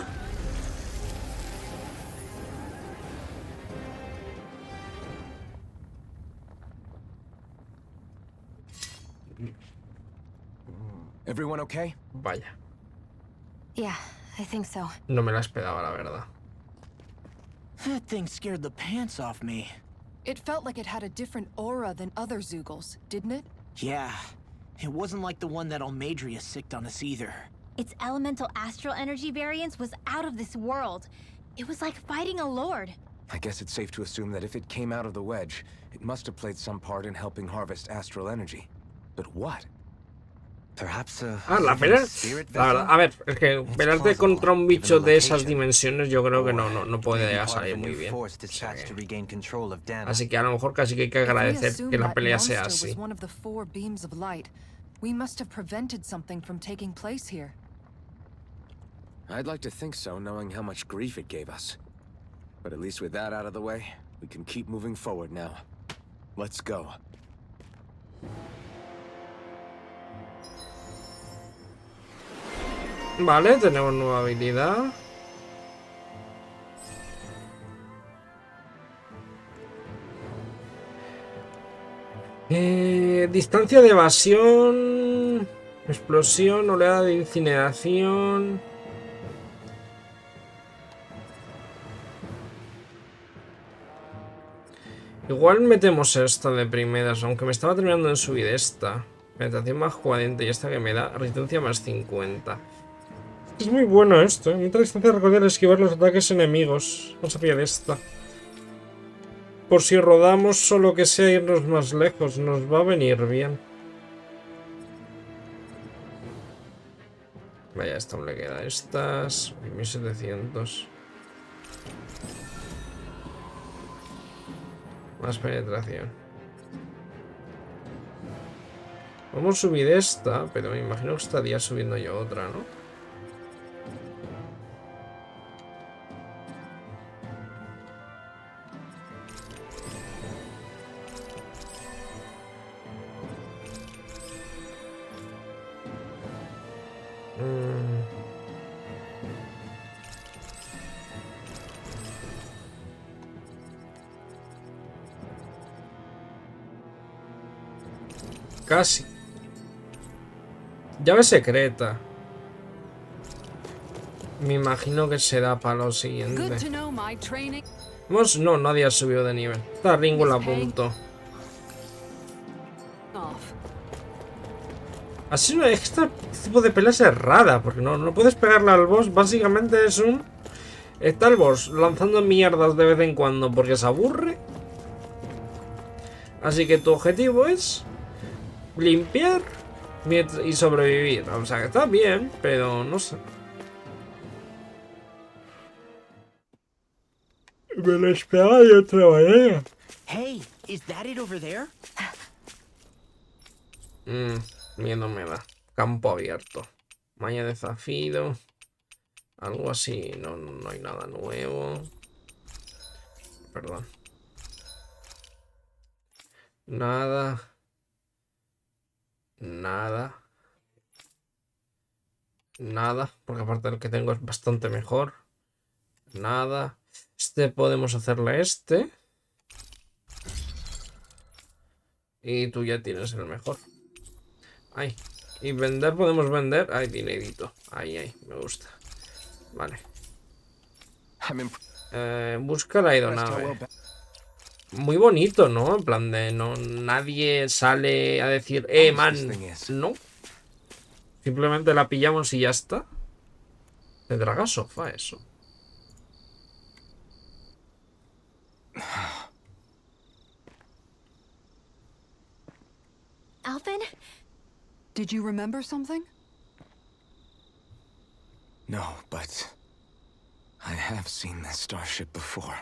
Everyone okay? Vaya. Yeah, I think so. No me la esperaba, la verdad. That thing scared the pants off me. It felt like it had a different aura than other Zeugles, didn't it? Yeah, it wasn't like the one that Almadria sicked on us either. Its elemental astral energy variance was out of this world. It was like fighting a lord. I guess it's safe to assume that if it came out of the wedge, it must have played some part in helping harvest astral energy. But what? Perhaps La pelea. La verdad, a ver, es que pelearte contra un bicho de esas dimensiones yo creo que no puede salir muy bien. O sea que... Así que a lo mejor casi que hay que agradecer que la pelea sea así. One of the 4 beams of light. We must have prevented something from taking place here. I'd like to think so, knowing how much grief it gave us. But at least with that out of the way, we can keep moving forward now. Let's go. Vale, tenemos nueva habilidad. Distancia de evasión. Explosión, oleada de incineración. Igual metemos esta de primeras, aunque me estaba terminando en subir esta. Penetración más 40 y esta que me da resistencia más 50. Es muy bueno esto, ¿eh? Mientras distancia recordar esquivar los ataques enemigos. Vamos a pillar esta. Por si rodamos, solo que sea irnos más lejos, nos va a venir bien. Vaya, esto aún le queda. Estas... 1700. Más penetración. Vamos a subir esta, pero me imagino que estaría subiendo yo otra, ¿no? Casi. Llave secreta. Me imagino que será para lo siguiente. Vamos, no, nadie ha subido de nivel. Está Ringo a punto. Así no, este tipo de peleas es rara, porque no puedes pegarle al boss. Básicamente es un... Está el boss lanzando mierdas de vez en cuando porque se aburre. Así que tu objetivo es limpiar y sobrevivir. O sea que está bien, pero no sé. Me lo esperaba de otra manera. Hey, is that it over there? Miedo me da. Campo abierto. Malla de zafiro. Algo así. No hay nada nuevo. Perdón. Nada. Nada. Nada. Porque aparte el que tengo es bastante mejor. Nada. Este podemos hacerle este. Y tú ya tienes el mejor. Ahí. Y vender podemos vender. Ahí, dinerito. Ahí, me gusta. Vale. Busca la aeronave. Muy bonito, ¿no? En plan de no, nadie sale a decir, man. No. Simplemente la pillamos y ya está. De draga sofá, eso. Alvin? Did you remember something? No, but I have seen this starship before.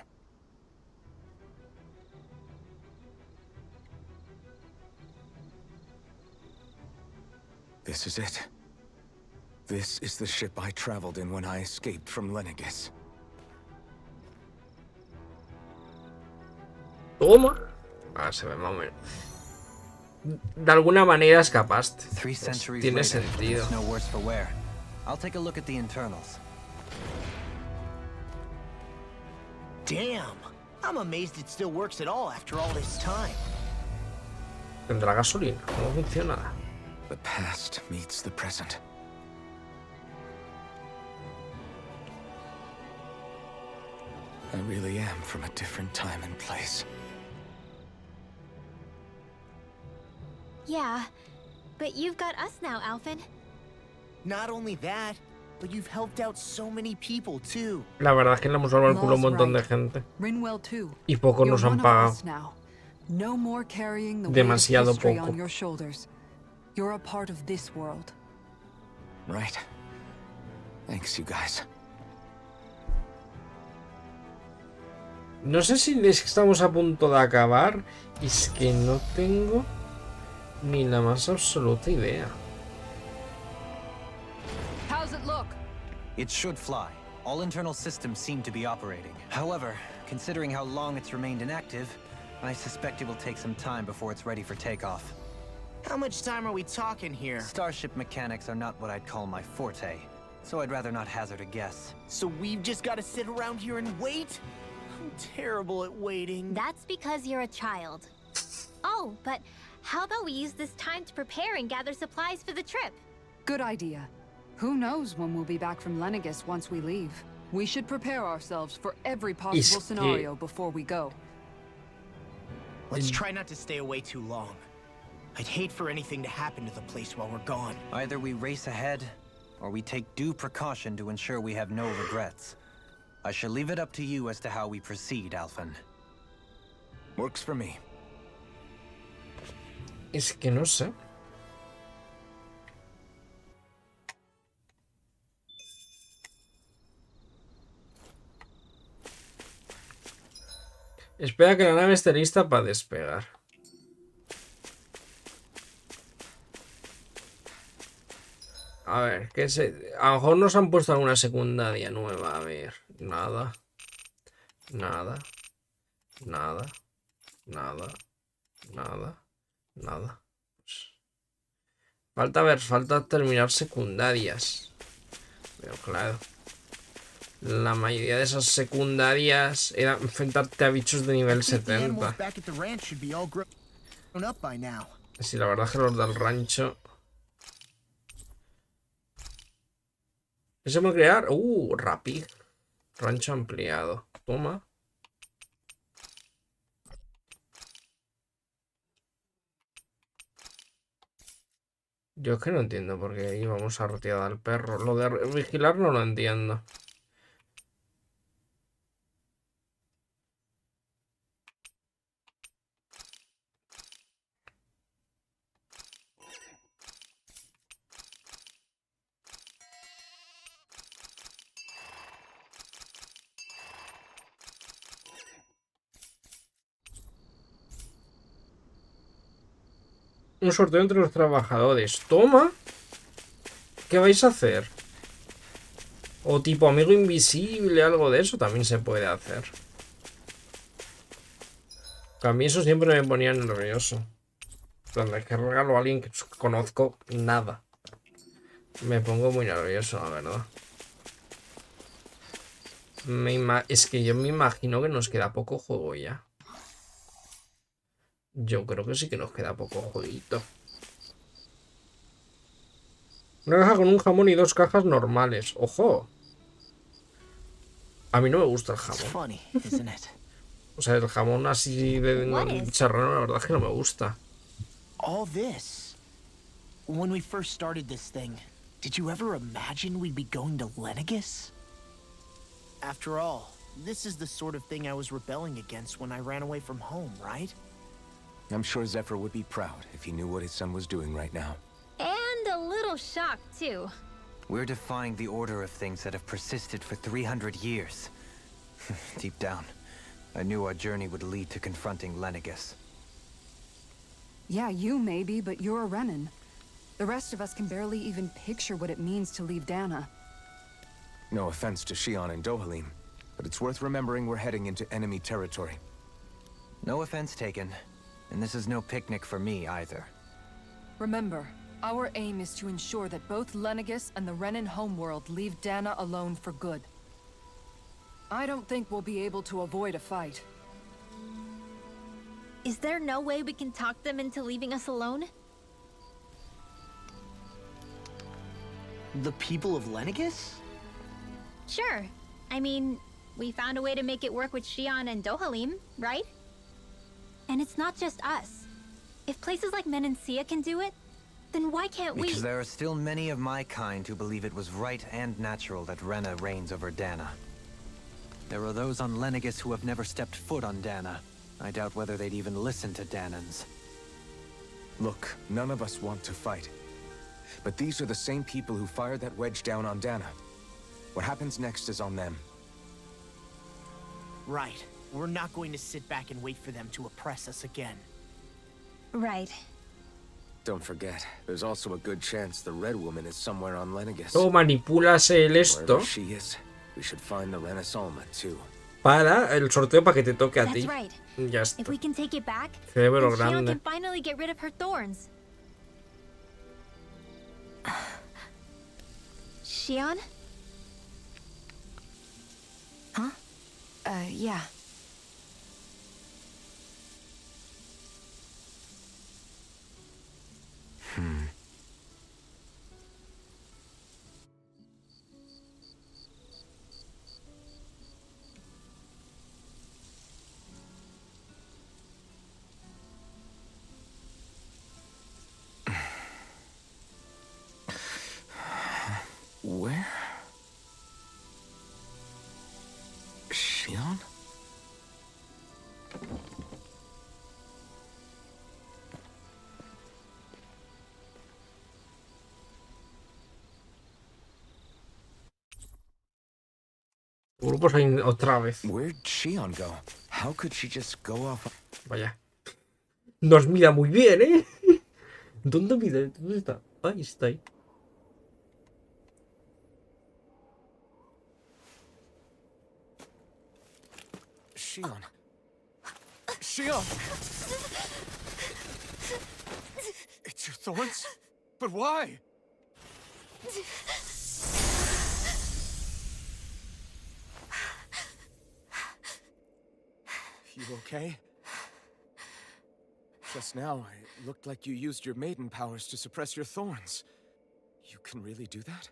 This is it. This is the ship I traveled in when I escaped from Lenegis. Toma. Se ve más o menos. De alguna manera escapaste. Three centuries Tiene later, sentido. it's no worse for wear. I'll take a look at the internals. Damn! I'm amazed it still works at all after all this time. Tendrá gasolina. No funciona. The past meets the present. I really am from a different time and place. Yeah, but you've got us now, Alvin. Not only that, but you've helped out so many people too. La verdad es que le hemos salvado el culo a un montón de gente. Rinwell too. Y poco nos han pagado. No more carrying the Demasiado weight of history poco. on your shoulders. You're a part of this world. Right. Thanks, you guys. No sé si es que estamos a punto de acabar. Y es que no tengo ni la más absoluta idea. How's it look? It should fly. All internal systems seem to be operating. However, considering how long it's remained inactive, I suspect it will take some time before it's ready for takeoff. How much time are we talking here? Starship mechanics are not what I'd call my forte, so I'd rather not hazard a guess. So we've just got to sit around here and wait? I'm terrible at waiting. That's because you're a child. Oh, but how about we use this time to prepare and gather supplies for the trip? Good idea. Who knows when we'll be back from Lenegis once we leave? We should prepare ourselves for every possible scenario before we go. Let's try not to stay away too long. I'd hate for anything to happen to the place while we're gone. Either we race ahead, or we take due precaution to ensure we have no regrets. I shall leave it up to you as to how we proceed, Alphen. Works for me. Es que no sé. Espera que la nave esté lista para despegar. A ver, ¿qué se...? A lo mejor nos han puesto alguna secundaria nueva. A ver, nada. Nada. Nada. Nada. Nada. Nada. Pues... falta terminar secundarias. Pero claro. La mayoría de esas secundarias era enfrentarte a bichos de nivel 70. Sí, la verdad es que los del rancho... ¿Qué se puede crear? Rapid. Rancho ampliado. Toma. Yo es que no entiendo por qué íbamos a retirar al perro. Lo de vigilar no lo entiendo. Un sorteo entre los trabajadores. Toma. ¿Qué vais a hacer? O tipo amigo invisible, algo de eso también se puede hacer. A mí eso siempre me ponía nervioso. Donde que regalo a alguien que conozco nada. Me pongo muy nervioso, la verdad. Es que yo me imagino que nos queda poco juego ya. Yo creo que sí que nos queda poco jueguito. Una caja con un jamón y 2 cajas normales. ¡Ojo! A mí no me gusta el jamón. O sea, el jamón así de serrano, la verdad es que no me gusta. All this. When we first started this thing, did you ever imagine we'd be going to Lenegis? After all, this is the sort of thing I was rebelling against when I ran away from home, right? I'm sure Zephyr would be proud if he knew what his son was doing right now. And a little shocked, too. We're defying the order of things that have persisted for 300 years. Deep down, I knew our journey would lead to confronting Lenegis. Yeah, you maybe, but you're a Renan. The rest of us can barely even picture what it means to leave Dana. No offense to Shion and Dohalim, but it's worth remembering we're heading into enemy territory. No offense taken, and this is no picnic for me either. Remember, our aim is to ensure that both Lenegis and the Renan homeworld leave Dana alone for good. I don't think we'll be able to avoid a fight. Is there no way we can talk them into leaving us alone? The people of Lenegis? Sure. I mean, we found a way to make it work with Shion and Dohalim, right? And it's not just us. If places like Menancia can do it, then why can't we? Because there are still many of my kind who believe it was right and natural that Rena reigns over Dana. There are those on Lenegis who have never stepped foot on Dana. I doubt whether they'd even listen to Danans. Look, none of us want to fight. But these are the same people who fired that wedge down on Dana. What happens next is on them. Right. We're not going to sit back and wait for them to oppress us again. Right. Don't forget, there's also a good chance the Red Woman is somewhere on Lenegis. Luego manipulas el esto Wherever she is, we should find the Renasolma too. para el sorteo para que te toque a That's ti. right. Ya está. If we can take it back, Cerebro then Shion grande. can finally get rid of her thorns. Shion? Huh? Yeah. Where? Shion? Grupos ahí otra vez. Where'd Shion go? How could she just go off? Vaya. Nos mira muy bien, ¿eh? ¿Dónde mira? ¿Dónde está? Ahí está ahí. Shion. Shion! It's your thorns? But why? You okay? Just now, it looked like you used your maiden powers to suppress your thorns. You can really do that?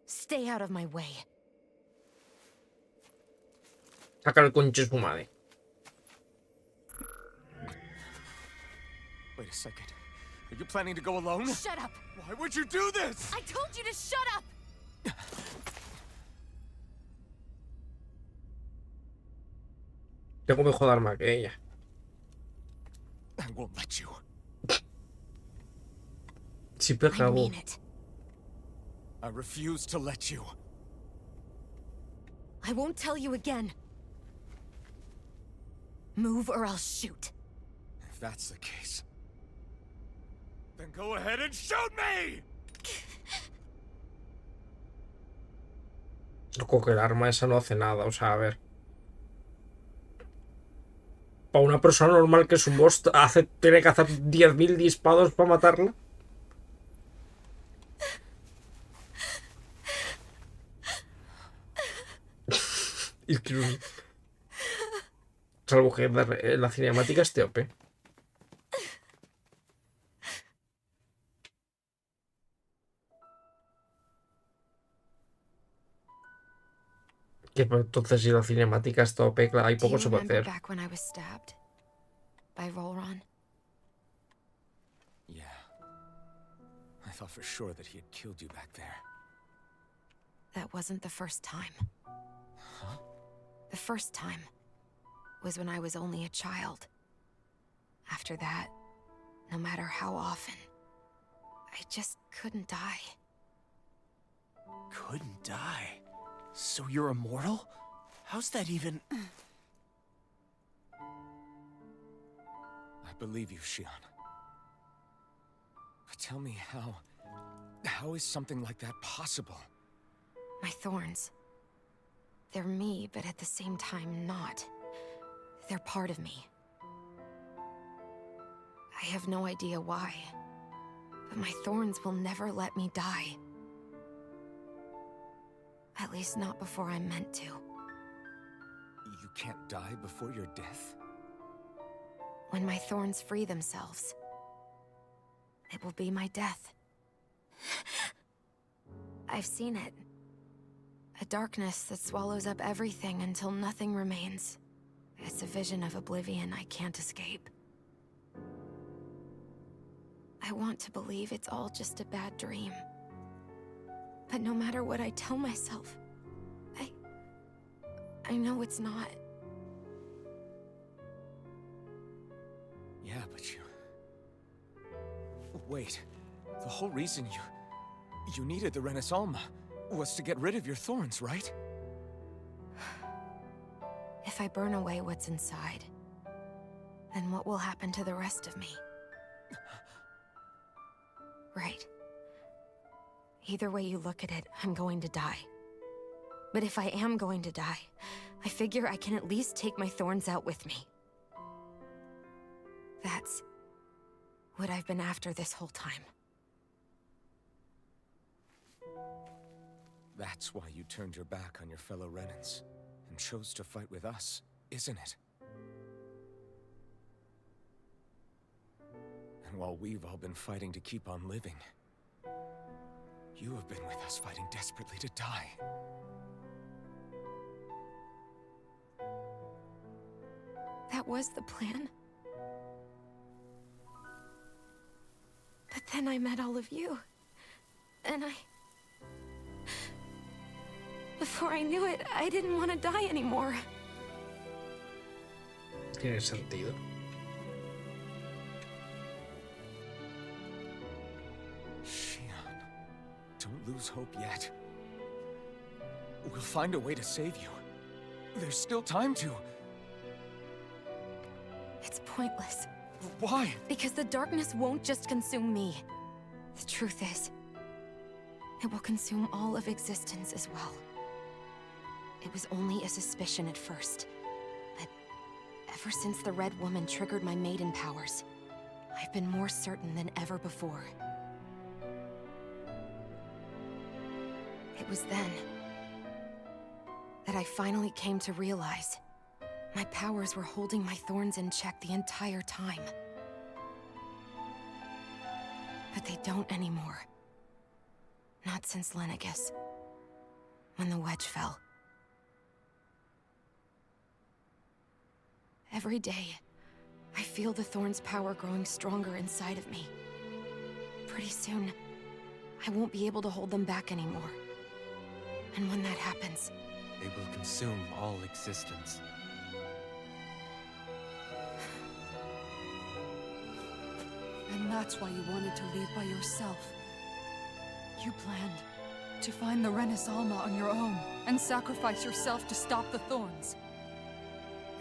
Stay out of my way. Saca el conche su madre. Wait a second. Are you planning to go alone? Shut up! Why would you do this? I told you to shut up! Tengo mejor arma que ella. I won't let you. Siempre I acabo. mean it. I refuse to let you. I won't tell you again. Move or I'll shoot. If that's the case, then go ahead and shoot me! Loco, que el arma esa no hace nada, o sea, a ver. Para una persona normal que es un boss, tiene que hacer 10.000 disparos para matarla. Es que salvo que la cinemática esté OP. Que pues, entonces si la cinemática está OP, claro, hay Do poco you se puede remember hacer. back when I was stabbed by Rolron? Yeah. I thought for sure that he had killed you back there. That wasn't the first time. Huh? The first time was when I was only a child. After that, no matter how often, I just couldn't die. Couldn't die? So you're immortal? How's that even... I believe you, Xion. But tell me how is something like that possible? My thorns. They're me, but at the same time not. They're part of me. I have no idea why, but my thorns will never let me die. At least not before I'm meant to. You can't die before your death? When my thorns free themselves, it will be my death. I've seen it. A darkness that swallows up everything until nothing remains. It's a vision of oblivion I can't escape. I want to believe it's all just a bad dream. But no matter what I tell myself, I know it's not. Yeah, but you... Wait. The whole reason you needed the Renaissance was to get rid of your thorns, right? If I burn away what's inside, then what will happen to the rest of me? Right. Either way you look at it, I'm going to die. But if I am going to die, I figure I can at least take my thorns out with me. That's what I've been after this whole time. That's why you turned your back on your fellow Renans and chose to fight with us, isn't it? And while we've all been fighting to keep on living, you have been with us fighting desperately to die. That was the plan. But then I met all of you. And before I knew it, I didn't want to die anymore. Tiene sentido. Xion, don't lose hope yet. We'll find a way to save you. There's still time to... It's pointless. Why? Because the darkness won't just consume me. The truth is, it will consume all of existence as well. It was only a suspicion at first, but ever since the Red Woman triggered my maiden powers, I've been more certain than ever before. It was then that I finally came to realize my powers were holding my thorns in check the entire time. But they don't anymore. Not since Lenegis, when the wedge fell. Every day, I feel the thorn's power growing stronger inside of me. Pretty soon, I won't be able to hold them back anymore. And when that happens, They will consume all existence. And that's why you wanted to leave by yourself. You planned to find the Renaissance on your own and sacrifice yourself to stop the thorns.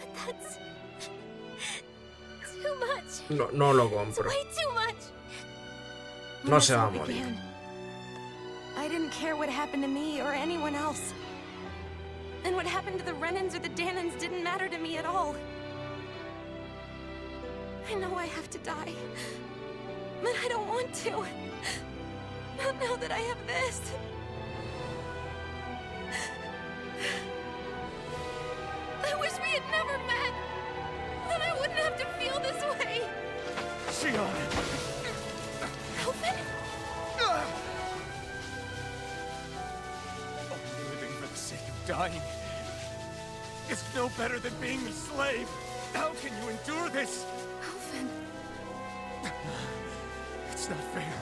But that's... too much. No lo It's compro. way too much. when No this se va all a morir. began, I didn't care what happened to me or anyone else. And what happened to the Renans or the Danans didn't matter to me at all. I know I have to die, but I don't want to. Not now that I have this. had never met, then I wouldn't have to feel this way. Shion! Elvin? Only living for the sake of dying is no better than being a slave. How can you endure this? Elvin. It's not fair.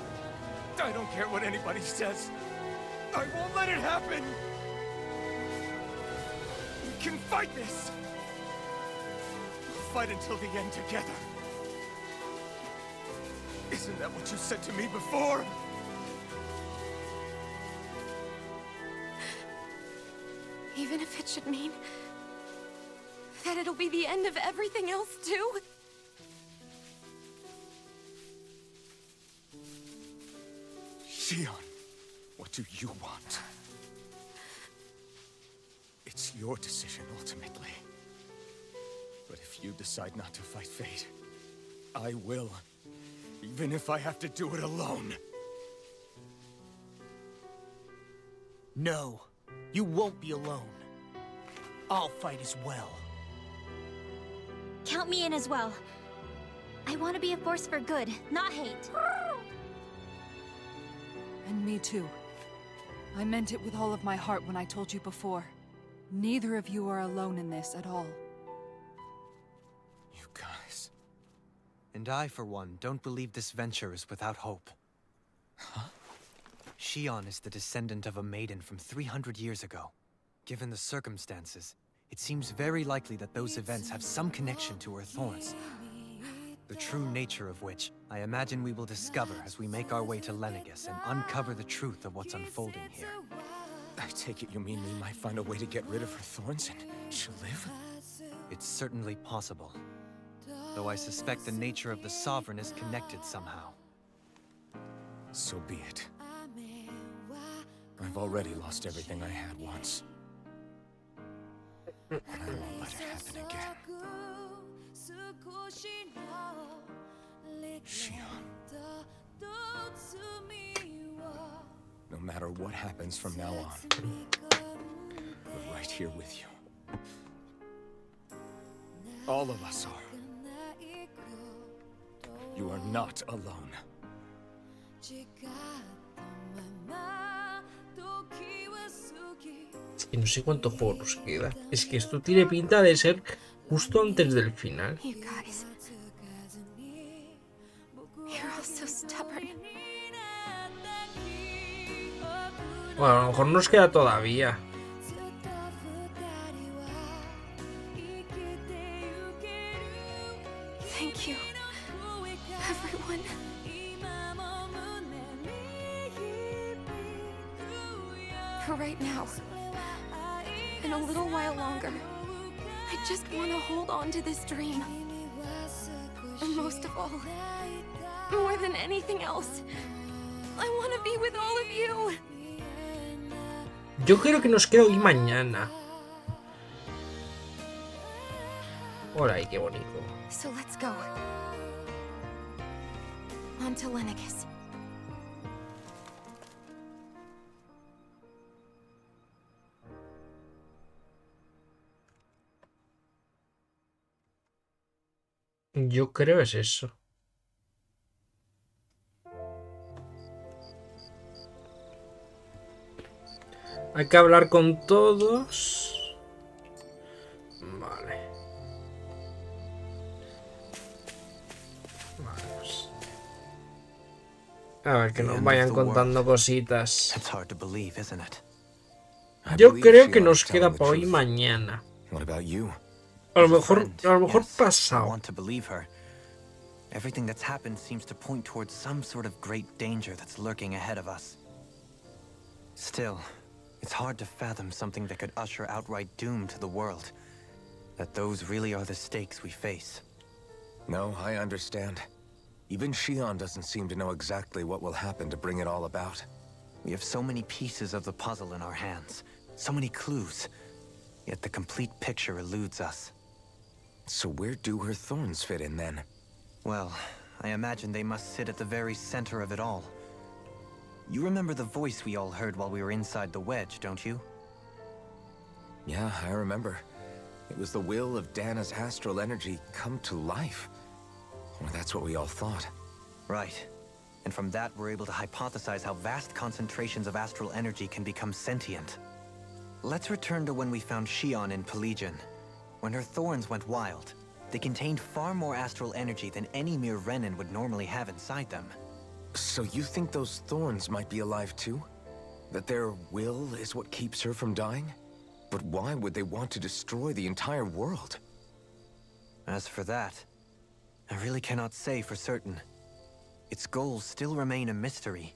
I don't care what anybody says. I won't let it happen. We can fight this. We'll fight until the end together. Isn't that what you said to me before? Even if it should mean that it'll be the end of everything else, too? Shion, what do you want? It's your decision, ultimately. But if you decide not to fight fate, I will. Even if I have to do it alone. No, you won't be alone. I'll fight as well. Count me in as well. I want to be a force for good, not hate. And me too. I meant it with all of my heart when I told you before. Neither of you are alone in this at all. You guys... And I, for one, don't believe this venture is without hope. Huh? Shion is the descendant of a maiden from 300 years ago. Given the circumstances, it seems very likely that those events have some connection to her thorns. The true nature of which, I imagine we will discover as we make our way to Lenegis and uncover the truth of what's unfolding here. I take it you mean we might find a way to get rid of her thorns and she'll live? It's certainly possible. Though I suspect the nature of the Sovereign is connected somehow. So be it. I've already lost everything I had once. And I won't let it happen again. Shion. No matter what happens from now on, we're right here with you. All of us are. You are not alone. Es que no sé cuánto juego nos queda. Es que esto tiene pinta de ser justo antes del final. You guys. You're all so stubborn. Bueno, a lo mejor nos queda todavía. Thank you, everyone. For right now, and a little while longer, I just want to hold on to this dream. And most of all, more than anything else, I want to be with all of you. Yo creo que nos queda hoy mañana. Hola, qué bonito. So let's go. On to Lenegis. Yo creo es eso. Hay que hablar con todos. Vale. Vale, pues. A ver, que nos vayan contando cositas. It's hard to believe, isn't it? Yo creo que nos queda para hoy y mañana. What about you? A lo mejor Yes, I pasado. want to believe her. Everything that's happened seems to point towards some sort of great danger that's lurking ahead of us. Still, it's hard to fathom something that could usher outright doom to the world. That those really are the stakes we face. No, I understand. Even Shion doesn't seem to know exactly what will happen to bring it all about. We have so many pieces of the puzzle in our hands, so many clues, yet the complete picture eludes us. So where do her thorns fit in then? Well, I imagine they must sit at the very center of it all. You remember the voice we all heard while we were inside the wedge, don't you? Yeah, I remember. It was the will of Dana's astral energy come to life. Or that's what we all thought. Right. And from that, we're able to hypothesize how vast concentrations of astral energy can become sentient. Let's return to when we found Shion in Pelagian. When her thorns went wild, they contained far more astral energy than any mere Renin would normally have inside them. So you think those thorns might be alive too? That their will is what keeps her from dying? But why would they want to destroy the entire world? As for that, I really cannot say for certain. Its goals still remain a mystery.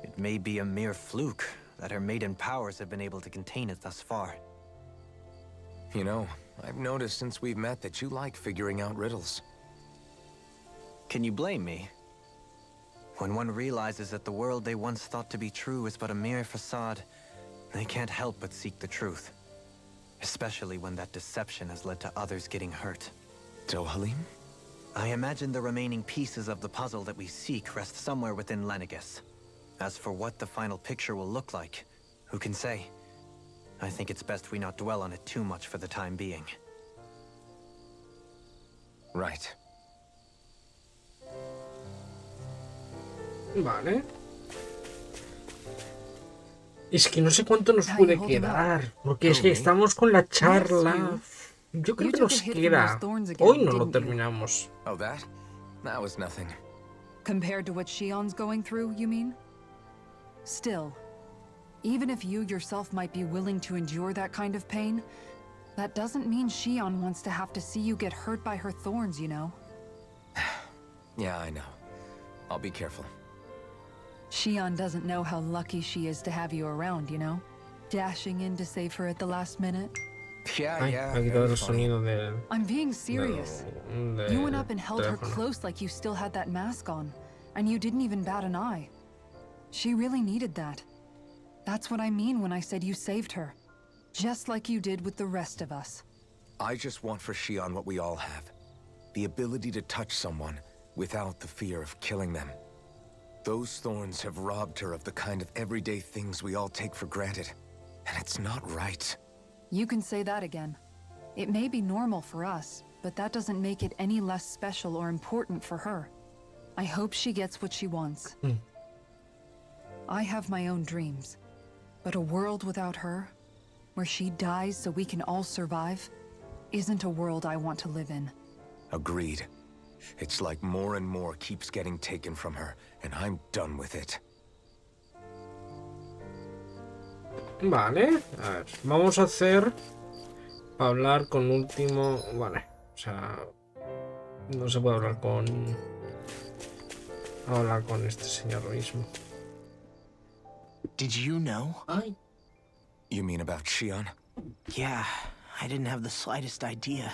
It may be a mere fluke that her maiden powers have been able to contain it thus far. You know, I've noticed since we've met that you like figuring out riddles. Can you blame me? When one realizes that the world they once thought to be true is but a mere facade, they can't help but seek the truth. Especially when that deception has led to others getting hurt. Dohalim? I imagine the remaining pieces of the puzzle that we seek rest somewhere within Lenegis. As for what the final picture will look like, who can say? I think it's best we not dwell on it too much for the time being. Right. Vale. Es que no sé cuánto nos puede quedar, porque es que estamos con la charla. Yo creo que nos queda. Hoy no lo terminamos. Oh, that? That was nothing. Compared to what Shion's going through, you mean? Still, even if you yourself might be willing to endure that kind of pain, that doesn't mean Shion wants to have to see you get hurt by her thorns, you know? Yeah, I know. I'll be careful. Shion doesn't know how lucky she is to have you around, you know? Dashing in to save her at the last minute. Yeah, Ay, yeah. me ha quitado el sonido del. I'm being serious. del You went up and held her teléfono. close like you still had that mask on, and you didn't even bat an eye. She really needed that. That's what I mean when I said you saved her. Just like you did with the rest of us. I just want for Shion what we all have. The ability to touch someone without the fear of killing them. Those thorns have robbed her of the kind of everyday things we all take for granted. And it's not right. You can say that again. It may be normal for us, but that doesn't make it any less special or important for her. I hope she gets what she wants. I have my own dreams, but a world without her, where she dies so we can all survive, isn't a world I want to live in. Agreed. It's like more and more keeps getting taken from her, and I'm done with it. Vale, a ver, vamos a hacer hablar con último. Vale, o sea, no se puede hablar con este señor mismo. Did you know? You mean about Shion? Yeah, I didn't have the slightest idea.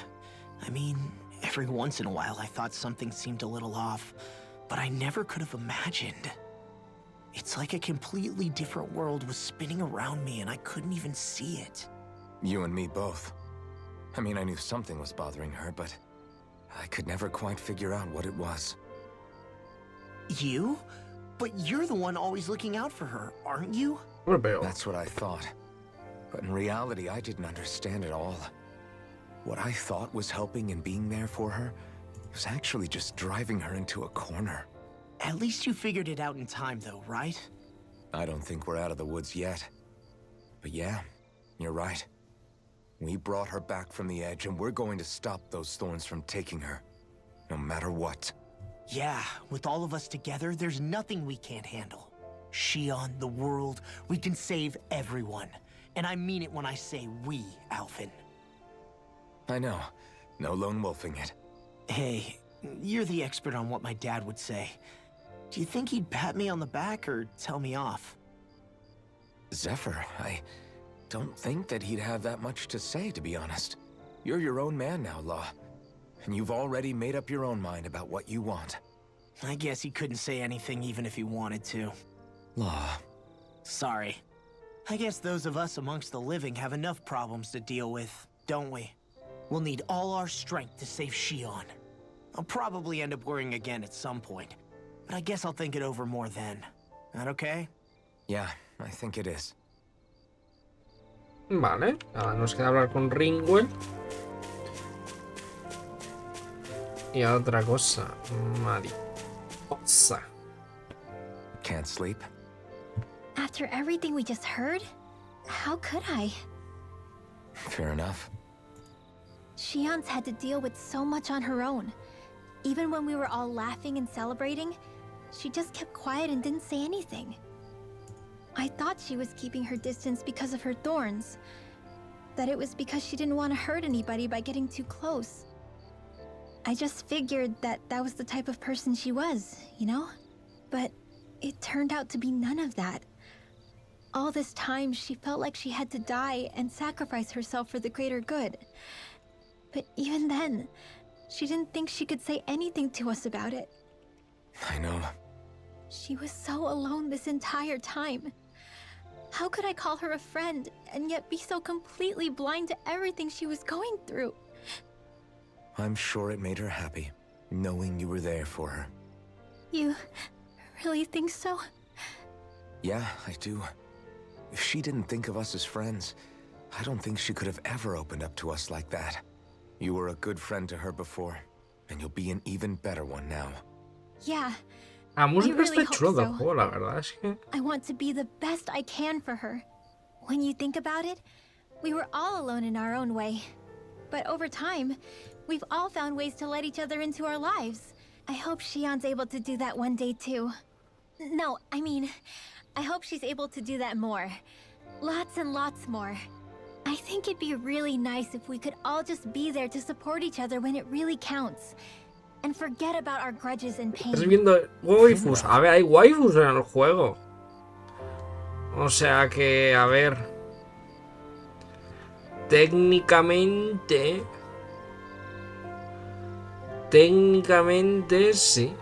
I mean, every once in a while I thought something seemed a little off, but I never could have imagined. It's like a completely different world was spinning around me and I couldn't even see it. You and me both. I mean, I knew something was bothering her, but I could never quite figure out what it was. You? But you're the one always looking out for her, aren't you? That's what I thought. But in reality, I didn't understand it all. What I thought was helping and being there for her was actually just driving her into a corner. At least you figured it out in time, though, right? I don't think we're out of the woods yet. But yeah, you're right. We brought her back from the edge, and we're going to stop those thorns from taking her. No matter what. Yeah, with all of us together, there's nothing we can't handle. Shion, the world, we can save everyone. And I mean it when I say we, Alphen. I know. No lone wolfing it. Hey, you're the expert on what my dad would say. Do you think he'd pat me on the back or tell me off? Zephyr, I don't think that he'd have that much to say, to be honest. You're your own man now, Law. And you've already made up your own mind about what you want. I guess he couldn't say anything even if he wanted to. Law. Sorry. I guess those of us amongst the living have enough problems to deal with, don't we? We'll need all our strength to save Shion. I'll probably end up worrying again at some point, but I guess I'll think it over more then. That okay? Yeah, I think it is. Vale, ahora nos queda hablar con Ringwell. Y otra cosa, mariposa. Can't sleep? After everything we just heard, how could I? Fair enough. Xian's had to deal with so much on her own. Even when we were all laughing and celebrating, she just kept quiet and didn't say anything. I thought she was keeping her distance because of her thorns. That it was because she didn't want to hurt anybody by getting too close. I just figured that that was the type of person she was, you know? But it turned out to be none of that. All this time, she felt like she had to die and sacrifice herself for the greater good. But even then, she didn't think she could say anything to us about it. I know. She was so alone this entire time. How could I call her a friend and yet be so completely blind to everything she was going through? I'm sure it made her happy, knowing you were there for her. You really think so? Yeah, I do. If she didn't think of us as friends, I don't think she could have ever opened up to us like that. You were a good friend to her before, and you'll be an even better one now. Yeah. La música really está hope chula del so. juego, la verdad es que... I want to be the best I can for her. When you think about it, we were all alone in our own way. But over time, we've all found ways to let each other into our lives. I hope Xian's able to do that one day too. No, I mean, I hope she's able to do that more. Lots and lots more. I think it'd be really nice if we could all just be there to support each other when it really counts. And forget about our grudges and pain. Estás viendo waifus. A ver, hay waifus en el juego. O sea que, a ver... Técnicamente... Técnicamente sí.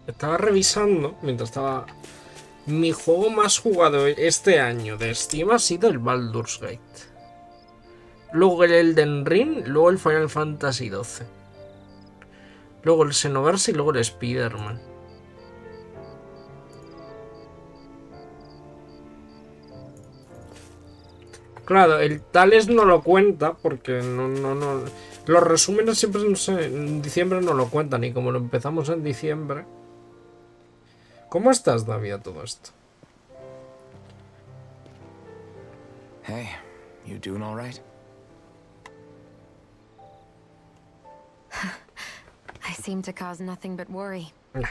Estaba revisando mientras estaba... Mi juego más jugado este año de Steam ha sido el Baldur's Gate. Luego el Elden Ring, luego el Final Fantasy XII. Luego el Xenoverse y luego el Spider-Man. Claro, el Tales no lo cuenta porque no... Los resúmenes siempre, no sé, en diciembre no lo cuentan y como lo empezamos en diciembre... ¿Cómo estás, David, a todo esto? Hey, you doing all right? I seem to cause nothing but worry. Nah.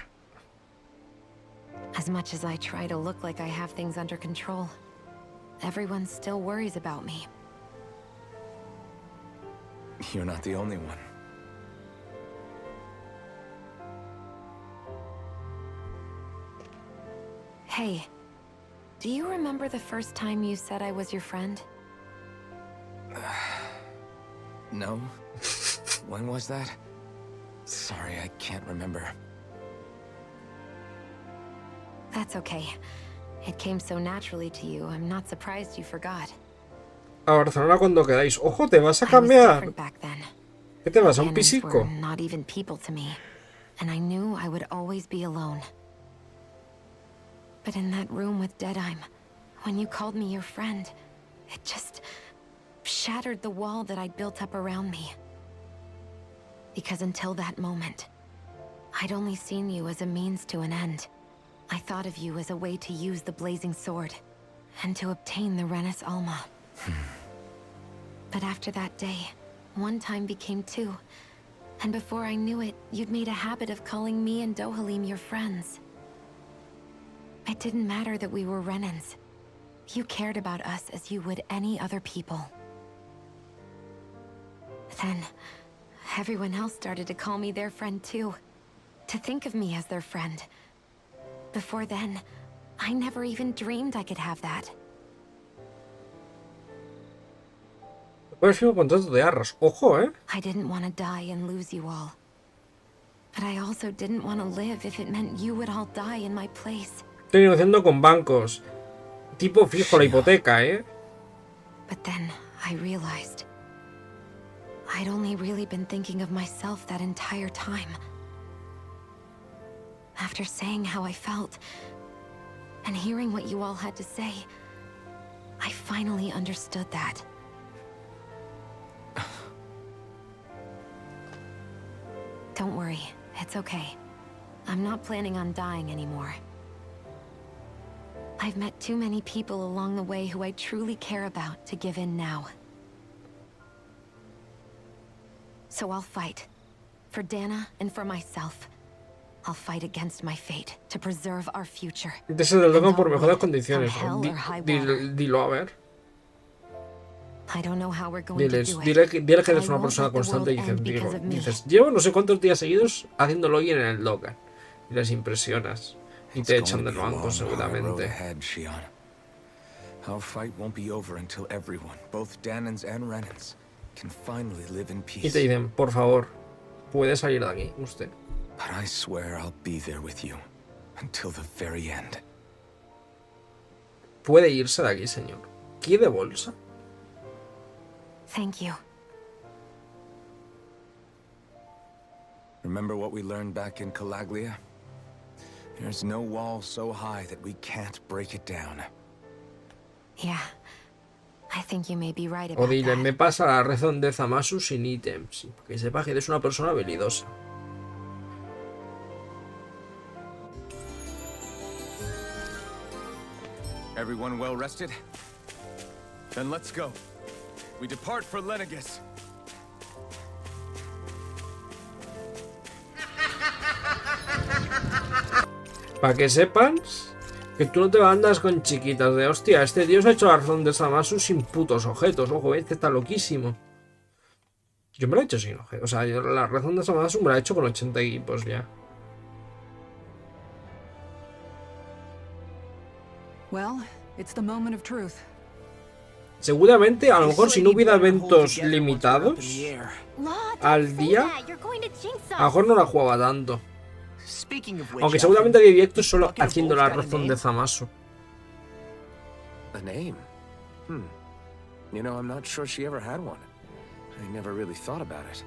As much as I try to look like I have things under control, everyone still worries about me. You're not the only one. Hey, do you remember the first time you said I was your friend? No? When was that? Sorry, I can't remember. That's okay. It came so naturally to you, I'm not surprised you forgot. A Barcelona cuando quedáis. ¡Ojo, te vas a I was cambiar! different back then. ¿Qué te vas a un Cannons pisico? were not even people to me, and I knew I would always be alone. But in that room with Deadime, when you called me your friend, it just shattered the wall that I'd built up around me. Because until that moment, I'd only seen you as a means to an end. I thought of you as a way to use the blazing sword, and to obtain the Renis Alma. But after that day, one time became two, and before I knew it, you'd made a habit of calling me and Dohalim your friends. It didn't matter that we were Renins. You cared about us as you would any other people. Then, everyone else started to call me their friend too. To think of me as their friend. Before then, I never even dreamed I could have that. Pues firmo contrato de arras. Ojo, I didn't want to die and lose you all. But I also didn't want to live if it meant you would all die in my place. Estoy negociando con bancos. Tipo fijo la hipoteca, But then I realized I'd only really been thinking of myself that entire time. After saying how I felt and hearing what you all had to say, I finally understood that. Don't worry, it's okay. I'm not planning on dying anymore. I've met too many people along the way who I truly care about to give in now. So I'll fight. For Dana and for myself. I'll fight against my fate to preserve our future. Desde el logo por mejores condiciones. Dilo, a ver. I don't know how we're going to do it. Dile que eres una persona constante y dices, llevo no sé cuántos días seguidos haciéndolo bien en el local. Y les impresionas. Y te echan del banco seguramente. Our fight won't be over until everyone, both Danans and Renans, can finally live in peace. Y te dicen, por favor, puede salir de aquí, usted. But I swear I'll be there with you until the very end. Puede irse de aquí, señor. ¿Qué de bolsa? Thank you. Remember what we learned back in Calaglia? There's no wall so high that we can't break it down. Yeah. I think you may be right O about dile, that. me pasa la razón de Zamasu sin ítems. Que sepa que eres una persona habilidosa. Everyone well rested? Then let's go. We depart for Lenegis. Para que sepas que tú no te andas con chiquitas de hostia. Este tío se ha hecho la razón de Zamasu sin putos objetos. Ojo, este está loquísimo. Yo me lo he hecho sin objetos. O sea, yo la razón de Zamasu me la he hecho con 80 equipos ya. Well, it's the moment of truth. Seguramente, a lo mejor si no hubiera eventos limitados al día, a lo mejor no la jugaba tanto. Aunque seguramente hay directos solo haciendo la razón de Zamasu. A name? You know, I'm not sure she ever had one. I never really thought about it.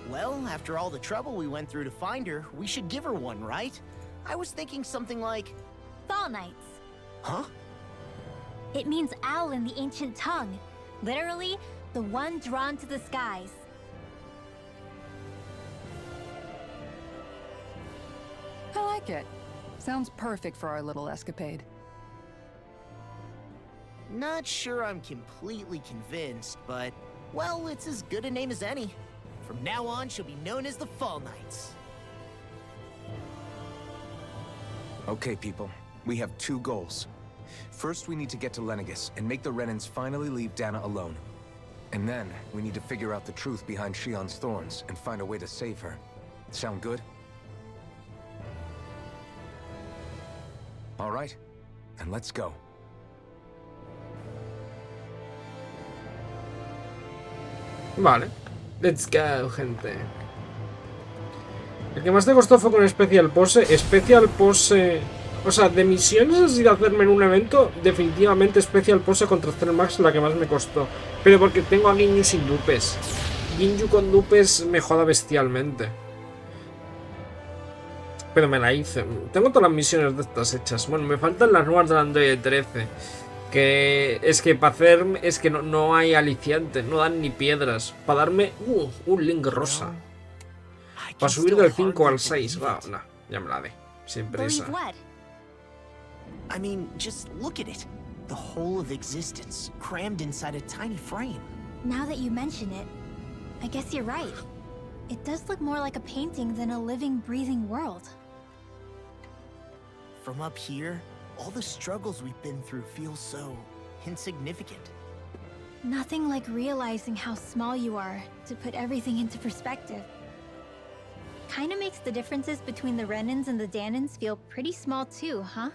Well, after all the trouble we went through to find her, we should give her one, right? I was thinking something like... Fall Knights. Huh? It means owl in the ancient tongue. Literally, the one drawn to the skies. I like it. Sounds perfect for our little escapade. Not sure I'm completely convinced, but... Well, it's as good a name as any. From now on, she'll be known as the Fall Knights. Okay, people. We have two goals. First, we need to get to Lenegis and make the Renans finally leave Dana alone. And then, we need to figure out the truth behind Shion's thorns and find a way to save her. Sound good? All right, then let's go. Vale. Let's go, gente. El que más te costó fue con Special Pose. Special Pose... O sea, de misiones así de hacerme en un evento, definitivamente Special Pose contra Max la que más me costó. Pero porque tengo a Ginyu sin dupes. Ginyu con dupes me joda bestialmente. Pero me la hice. Tengo todas las misiones de estas hechas. Bueno, me faltan las nuevas del Android 13. Que es que para hacer... Es que no hay alicientes, no dan ni piedras. Para darme un link rosa. Para subir del 5 al 6. Va, no, ya me la de. Sin prisa. I mean, just look at it. The whole of existence, crammed inside a tiny frame. Now that you mention it, I guess you're right. It does look more like a painting than a living, breathing world. From up here, all the struggles we've been through feel so insignificant. Nothing like realizing how small you are to put everything into perspective. Kinda makes the differences between the Renans and the Danans feel pretty small too, huh?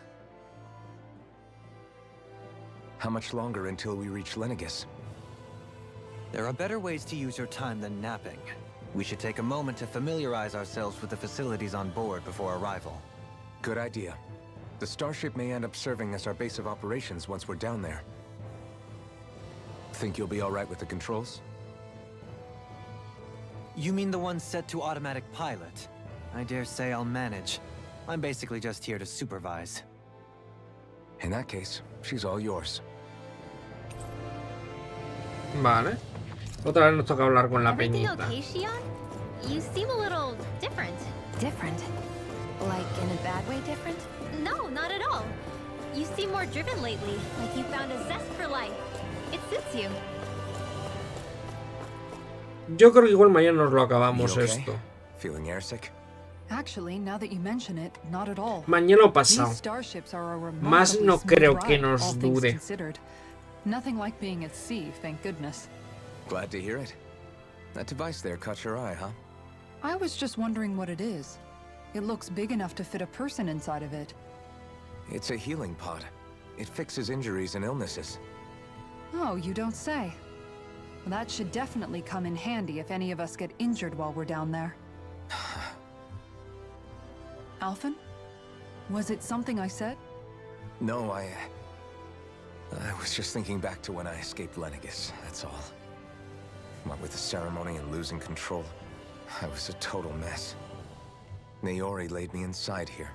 How much longer until we reach Lenegis? There are better ways to use your time than napping. We should take a moment to familiarize ourselves with the facilities on board before arrival. Good idea. The starship may end up serving as our base of operations once we're down there. Think you'll be all right with the controls? You mean the one set to automatic pilot? I dare say I'll manage. I'm basically just here to supervise. In that case, she's all yours. Vale. Otra vez nos toca hablar con la Everything peñita. okay, Shion? You seem a little different. Different? Like in a bad way different? No, not at all. You seem more driven lately, like you found a zest for life. It suits you. Yo creo que igual mañana nos lo You acabamos okay? esto. Feeling airsick? Actually, now that you mention it, not at all. Mañana o These pasado. starships are a Más remarkably no smooth creo que ride, nos all things dure. considered. Nothing like being at sea, thank goodness. Glad to hear it. That device there caught your eye, huh? I was just wondering what it is. It looks big enough to fit a person inside of it. It's a healing pod. It fixes injuries and illnesses. Oh, you don't say. Well, that should definitely come in handy if any of us get injured while we're down there. Alphen? Was it something I said? No, I was just thinking back to when I escaped Lennigus, that's all. What with the ceremony and losing control, I was a total mess. Naori laid me inside here.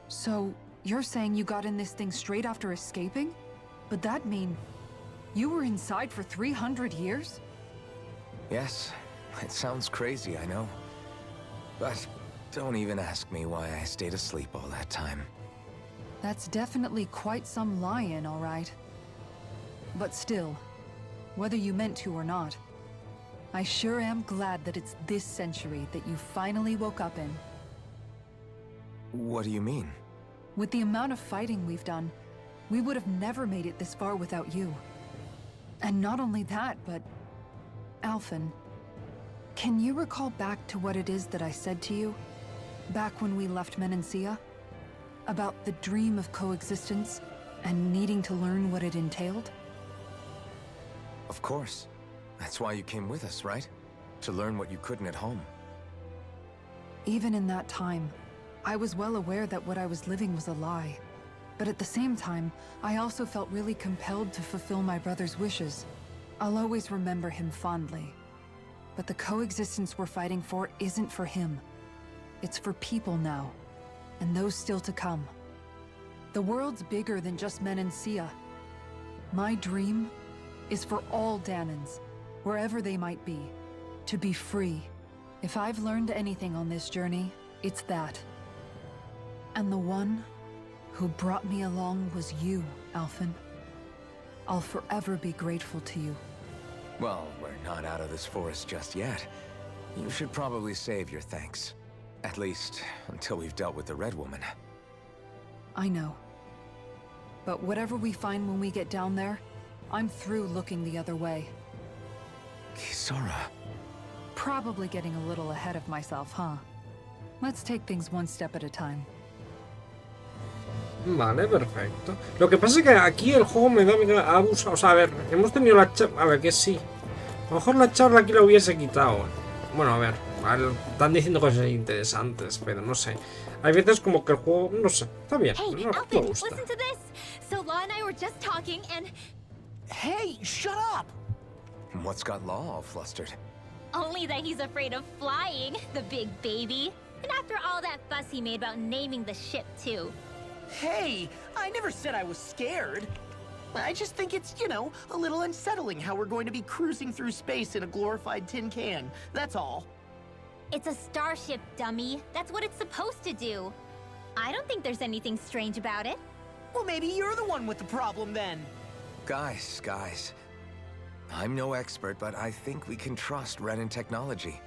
So, you're saying you got in this thing straight after escaping? But that mean... you were inside for 300 years? Yes, it sounds crazy, I know. But don't even ask me why I stayed asleep all that time. That's definitely quite some lie-in, all right. But still, whether you meant to or not, I sure am glad that it's this century that you finally woke up in. What do you mean? With the amount of fighting we've done, we would have never made it this far without you. And not only that, but... Alphen, can you recall back to what it is that I said to you? Back when we left Menancia? About the dream of coexistence, and needing to learn what it entailed? Of course. That's why you came with us, right? To learn what you couldn't at home. Even in that time, I was well aware that what I was living was a lie. But at the same time, I also felt really compelled to fulfill my brother's wishes. I'll always remember him fondly. But the coexistence we're fighting for isn't for him. It's for people now, and those still to come. The world's bigger than just Menancia. My dream is for all Danans, wherever they might be, to be free. If I've learned anything on this journey, it's that. And the one who brought me along was you, Alphen. I'll forever be grateful to you. Well, we're not out of this forest just yet. You should probably save your thanks. At least, until we've dealt with the Red Woman. I know. But whatever we find when we get down there, I'm through looking the other way. Kisara. Probably getting a little ahead of myself, huh? Let's take things one step at a time. Vale, perfecto. Lo que pasa es que aquí el juego me da abuso. O sea, a ver, hemos tenido la charla. A ver, que sí. A lo mejor la charla aquí la hubiese quitado. Bueno, a ver. Están diciendo cosas interesantes, pero no sé. Hay veces como que el juego, no sé, está bien. Hey, No, me Alphen, gusta. listen to this. So Law and I were just talking, and Hey, shut up! What's got Law all flustered? only that he's afraid of flying, the big baby. And after all that fuss he made about naming the ship too. Hey, I never said I was scared. I just think it's, you know, a little unsettling how we're going to be cruising through space in a glorified tin can. That's all. It's a starship, dummy. That's what it's supposed to do. I don't think there's anything strange about it. Well, maybe you're the one with the problem then. Guys. I'm no expert, but I think we can trust Renin technology.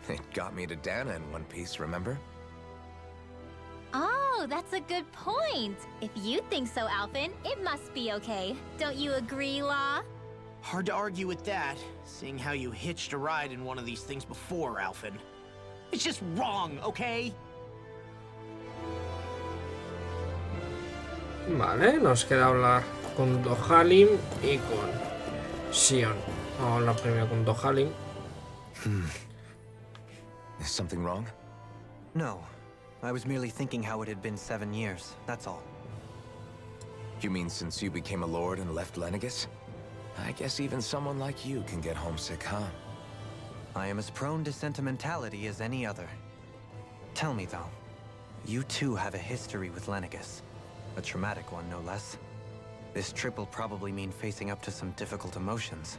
It got me to Dana in one piece, remember? Oh, that's a good point. If you think so, Alphen, it must be okay. Don't you agree, Law? Hard to argue with that, seeing how you hitched a ride in one of these things before, Alphen. It's just wrong, okay? Vale, nos queda hablar con Dohalim y con Shion. Vamos a hablar primero con Dohalim. Is something wrong? No. I was merely thinking how it had been 7 years, that's all. You mean since you became a lord and left Lenegis? I guess even someone like you can get homesick, huh? I am as prone to sentimentality as any other. Tell me, though, you too have a history with Lenegis. A traumatic one, no less. This trip will probably mean facing up to some difficult emotions.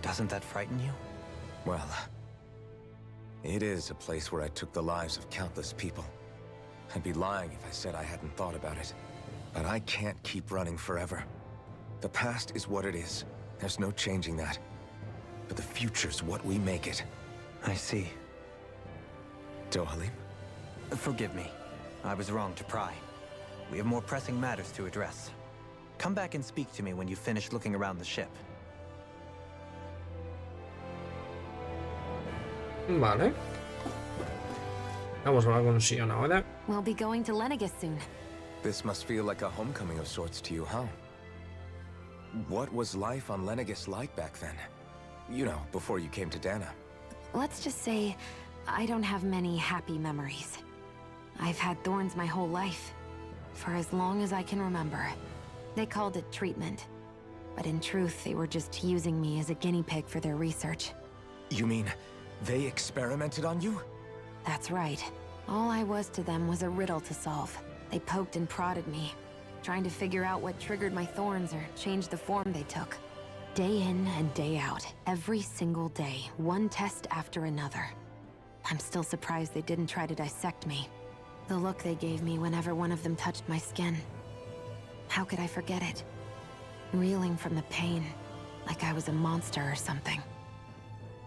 Doesn't that frighten you? Well, it is a place where I took the lives of countless people. I'd be lying if I said I hadn't thought about it. But I can't keep running forever. The past is what it is. There's no changing that. But the future's what we make it. I see. Dohalim? Forgive me. I was wrong to pry. We have more pressing matters to address. Come back and speak to me when you finish looking around the ship. Vale. Vamos a hablar con Sion ahora. We'll be going to Lenegis soon. This must feel like a homecoming of sorts to you, huh? What was life on Lenegis like back then? You know, before you came to Dana. Let's just say, I don't have many happy memories. I've had thorns my whole life, for as long as I can remember. They called it treatment, but in truth, they were just using me as a guinea pig for their research. You mean, they experimented on you? That's right. All I was to them was a riddle to solve. They poked and prodded me, trying to figure out what triggered my thorns or changed the form they took. Day in and day out, every single day, one test after another. I'm still surprised they didn't try to dissect me. The look they gave me whenever one of them touched my skin. How could I forget it? Reeling from the pain, like I was a monster or something.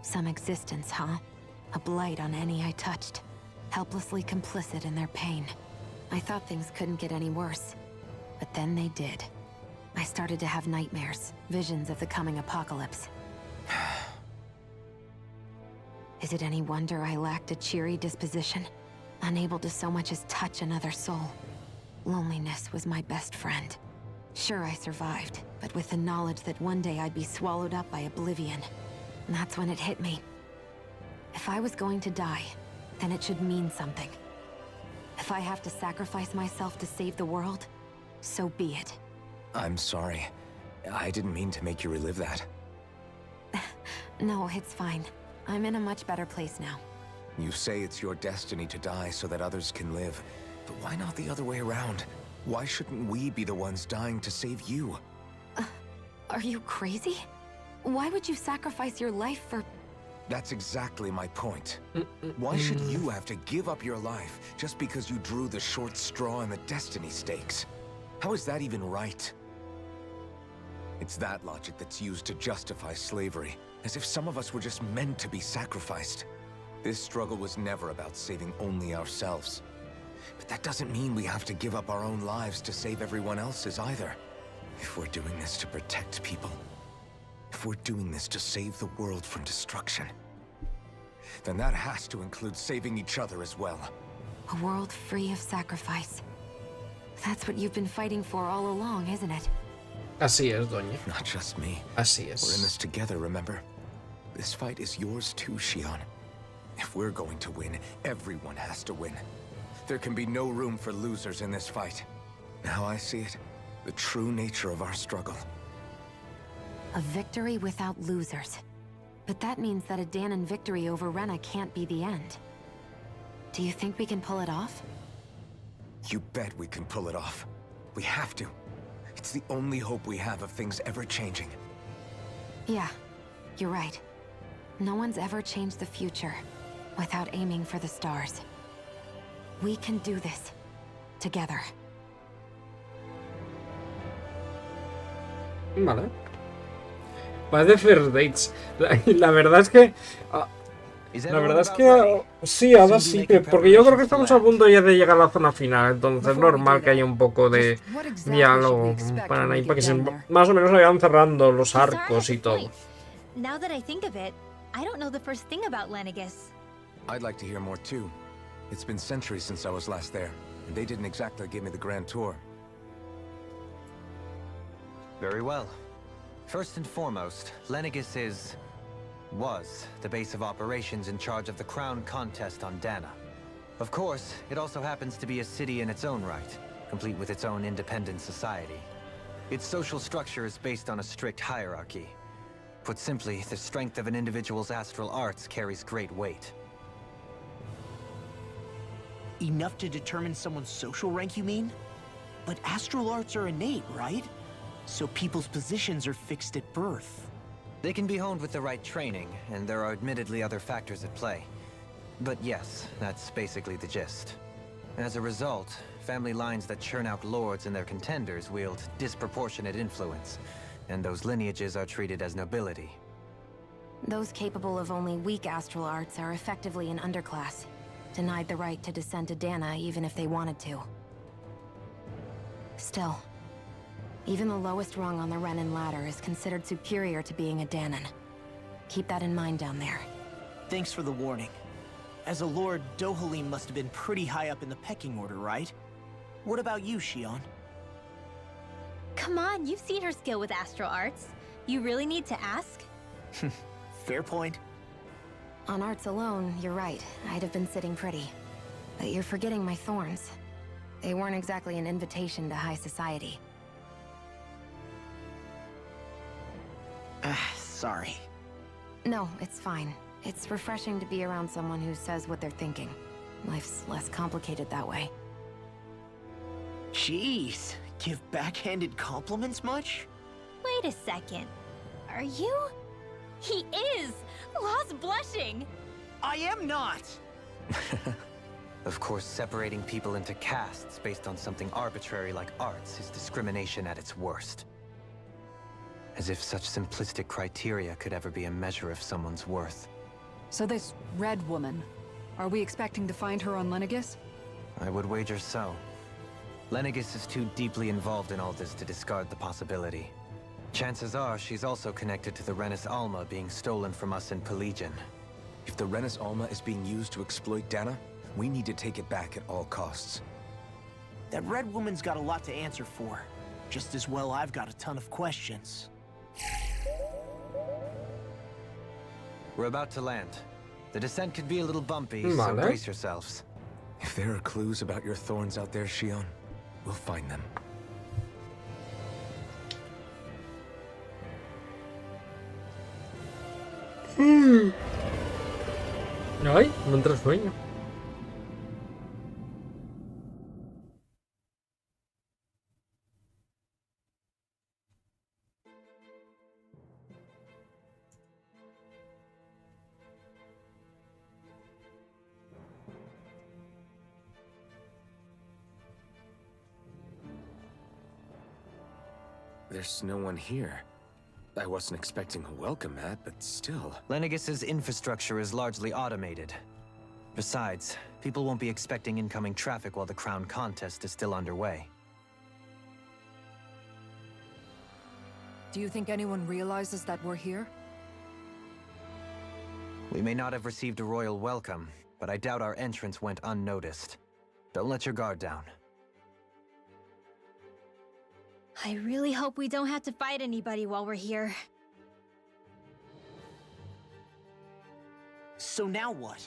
Some existence, huh? A blight on any I touched. Helplessly complicit in their pain. I thought things couldn't get any worse. But then they did. I started to have nightmares, visions of the coming apocalypse. Is it any wonder I lacked a cheery disposition? Unable to so much as touch another soul. Loneliness was my best friend. Sure, I survived, but with the knowledge that one day I'd be swallowed up by oblivion. And that's when it hit me. If I was going to die, then it should mean something. If I have to sacrifice myself to save the world, so be it. I'm sorry. I didn't mean to make you relive that. No, it's fine. I'm in a much better place now. You say it's your destiny to die so that others can live. But why not the other way around? Why shouldn't we be the ones dying to save you? Are you crazy? Why would you sacrifice your life for... That's exactly my point. Why should you have to give up your life just because you drew the short straw in the destiny stakes? How is that even right? It's that logic that's used to justify slavery, as if some of us were just meant to be sacrificed. This struggle was never about saving only ourselves. But that doesn't mean we have to give up our own lives to save everyone else's either. If we're doing this to protect people, if we're doing this to save the world from destruction, then that has to include saving each other as well. A world free of sacrifice. That's what you've been fighting for all along, isn't it? Así es, doña. Not just me. Así We're in es. this together, remember? This fight is yours too, Xion. If we're going to win, everyone has to win. There can be no room for losers in this fight. Now I see it, the true nature of our struggle. A victory without losers. But that means that a Danon victory over Rena can't be the end. Do you think we can pull it off? You bet we can pull it off. We have to. It's the only hope we have of things ever changing. Yeah, you're right. No one's ever changed the future without aiming for the stars. We can do this. Together. Vale. Parece First Dates. La verdad es que... La verdad es que... Sí, ahora sí, porque yo creo que estamos a punto ya de llegar a la zona final, entonces es normal que haya un poco de diálogo para ahí, para que se, más o menos se vayan cerrando los arcos y todo. Now that I think of it, I don't know the first thing about Lenegis. I'd like to hear more too. It's been centuries since I was last there, and they didn't exactly give me the grand tour. Very well. First and foremost, Lenegis was the base of operations in charge of the crown contest on Dana. Of course, it also happens to be a city in its own right, complete with its own independent society. Its social structure is based on a strict hierarchy. Put simply, the strength of an individual's astral arts carries great weight. Enough to determine someone's social rank, you mean? But astral arts are innate, right? So people's positions are fixed at birth. They can be honed with the right training, and there are admittedly other factors at play. But yes, that's basically the gist. As a result, family lines that churn out lords and their contenders wield disproportionate influence, and those lineages are treated as nobility. Those capable of only weak astral arts are effectively an underclass, denied the right to descend to Dana even if they wanted to. Still, even the lowest rung on the Renin ladder is considered superior to being a Danon. Keep that in mind down there. Thanks for the warning. As a lord, Dohalim must have been pretty high up in the pecking order, right? What about you, Shion? Come on, you've seen her skill with astral arts. You really need to ask? Fair point. On arts alone, you're right. I'd have been sitting pretty. But you're forgetting my thorns. They weren't exactly an invitation to high society. Sorry. No, it's fine. It's refreshing to be around someone who says what they're thinking. Life's less complicated that way. Jeez, give backhanded compliments much? Wait a second. Are you? He is! Law's blushing! I am not! Of course, separating people into castes based on something arbitrary like arts is discrimination at its worst. As if such simplistic criteria could ever be a measure of someone's worth. So this red woman, are we expecting to find her on Lenegis? I would wager so. Lenegis is too deeply involved in all this to discard the possibility. Chances are she's also connected to the Renis Alma being stolen from us in Pelegion. If the Renis Alma is being used to exploit Dana, we need to take it back at all costs. That red woman's got a lot to answer for. Just as well I've got a ton of questions. We're about to land. The descent could be a little bumpy, so Vale. brace yourselves. If there are clues about your thorns out there, Shion, we'll find them. Ay, me entra sueño. There's no one here. I wasn't expecting a welcome mat, but still. Lenegis's infrastructure is largely automated. Besides, people won't be expecting incoming traffic while the crown contest is still underway. Do you think anyone realizes that we're here? We may not have received a royal welcome, but I doubt our entrance went unnoticed. Don't let your guard down. I really hope we don't have to fight anybody while we're here. So now what?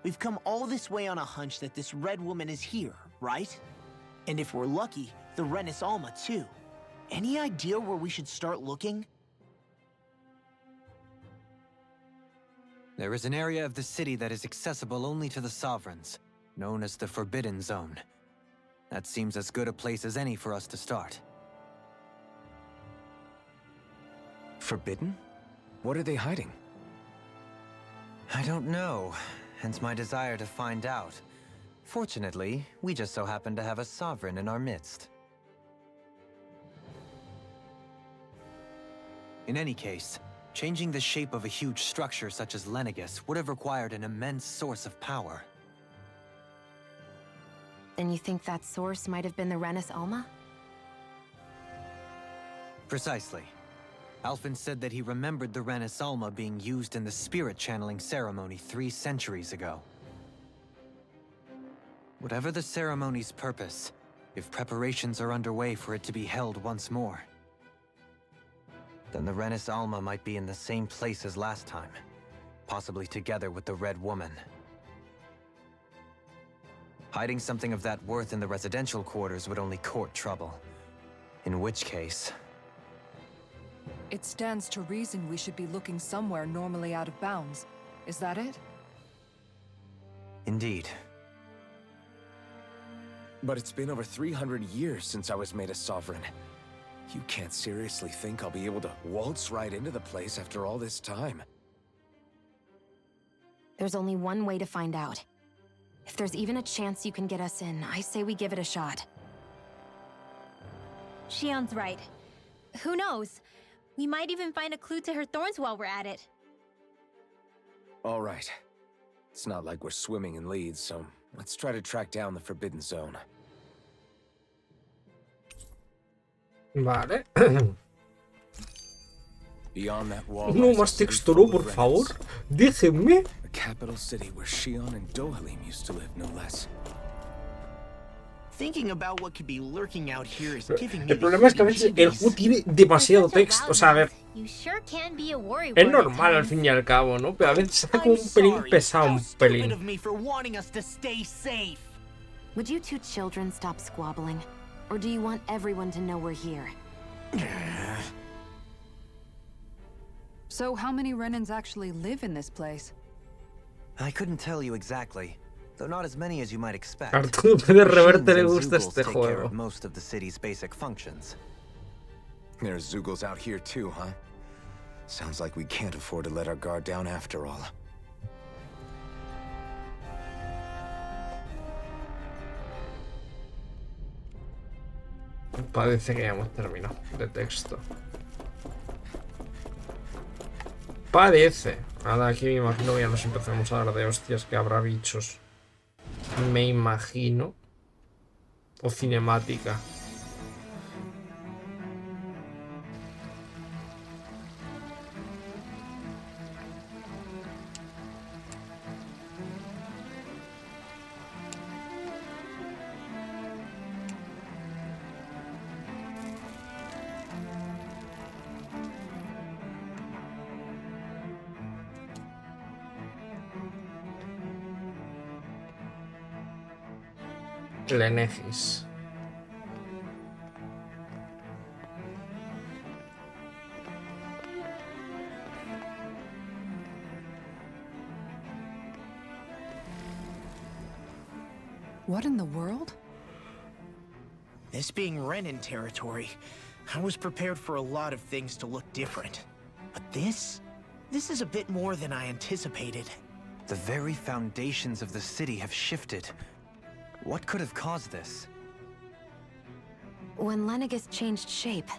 We've come all this way on a hunch that this red woman is here, right? And if we're lucky, the Renis Alma too. Any idea where we should start looking? There is an area of the city that is accessible only to the Sovereigns, known as the Forbidden Zone. That seems as good a place as any for us to start. Forbidden? What are they hiding? I don't know, hence my desire to find out. Fortunately, we just so happen to have a Sovereign in our midst. In any case, changing the shape of a huge structure such as Lenegis would have required an immense source of power. Then you think that source might have been the Renis Alma? Precisely. Alphen said that he remembered the Renis Alma being used in the spirit channeling ceremony 3 centuries ago. Whatever the ceremony's purpose, if preparations are underway for it to be held once more, Then the Renis Alma might be in the same place as last time. Possibly together with the Red Woman. Hiding something of that worth in the residential quarters would only court trouble. In which case... It stands to reason we should be looking somewhere normally out of bounds. Is that it? Indeed. But it's been over 300 years since I was made a sovereign. You can't seriously think I'll be able to waltz right into the place after all this time. There's only one way to find out. If there's even a chance you can get us in, I say we give it a shot. Shion's right. Who knows? We might even find a clue to her thorns while we're at it. All right. It's not like we're swimming in leads, so let's try to track down the Forbidden Zone. Vale. Beyond that wall, No más texturo, por favor. Déjenme. The capital city where Shion and Dohalim used to live, no less. Thinking about what could be lurking out here is giving me El problema es que a veces el juego tiene demasiado texto. O sea, a ver, You sure can be a worry es word at normal al times. fin y al cabo, ¿no? Pero a veces se hace como un pelín pesado, un pelín. of me for wanting us to stay safe. Would you two children stop squabbling? Or do you want everyone to know we're here? So how many Renans actually live in this place? I couldn't tell you exactly, though not as many as you might expect. Arturo de Reverte le Machines and gusta Zeugles este take care juego. of most of the city's basic functions. There's Zeugles out here too, huh? Sounds like we can't afford to let our guard down after all. Parece que ya hemos terminado de texto. Parece. Nada, aquí me imagino que ya nos empezamos a hablar de hostias, que habrá bichos. Me imagino. O cinemática. Lenegis. What in the world? This being Renin territory, I was prepared for a lot of things to look different. But this is a bit more than I anticipated. The very foundations of the city have shifted. What could have caused this? When Lenegis changed shape,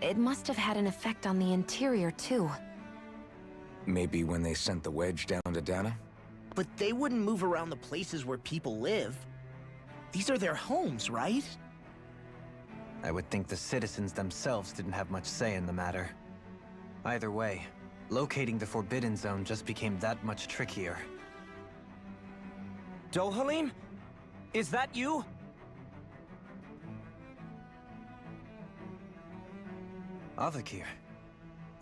it must have had an effect on the interior too. Maybe when they sent the wedge down to Dana? But they wouldn't move around the places where people live. These are their homes, right? I would think the citizens themselves didn't have much say in the matter. Either way, locating the Forbidden Zone just became that much trickier. Dohalim? Is that you? Avakir,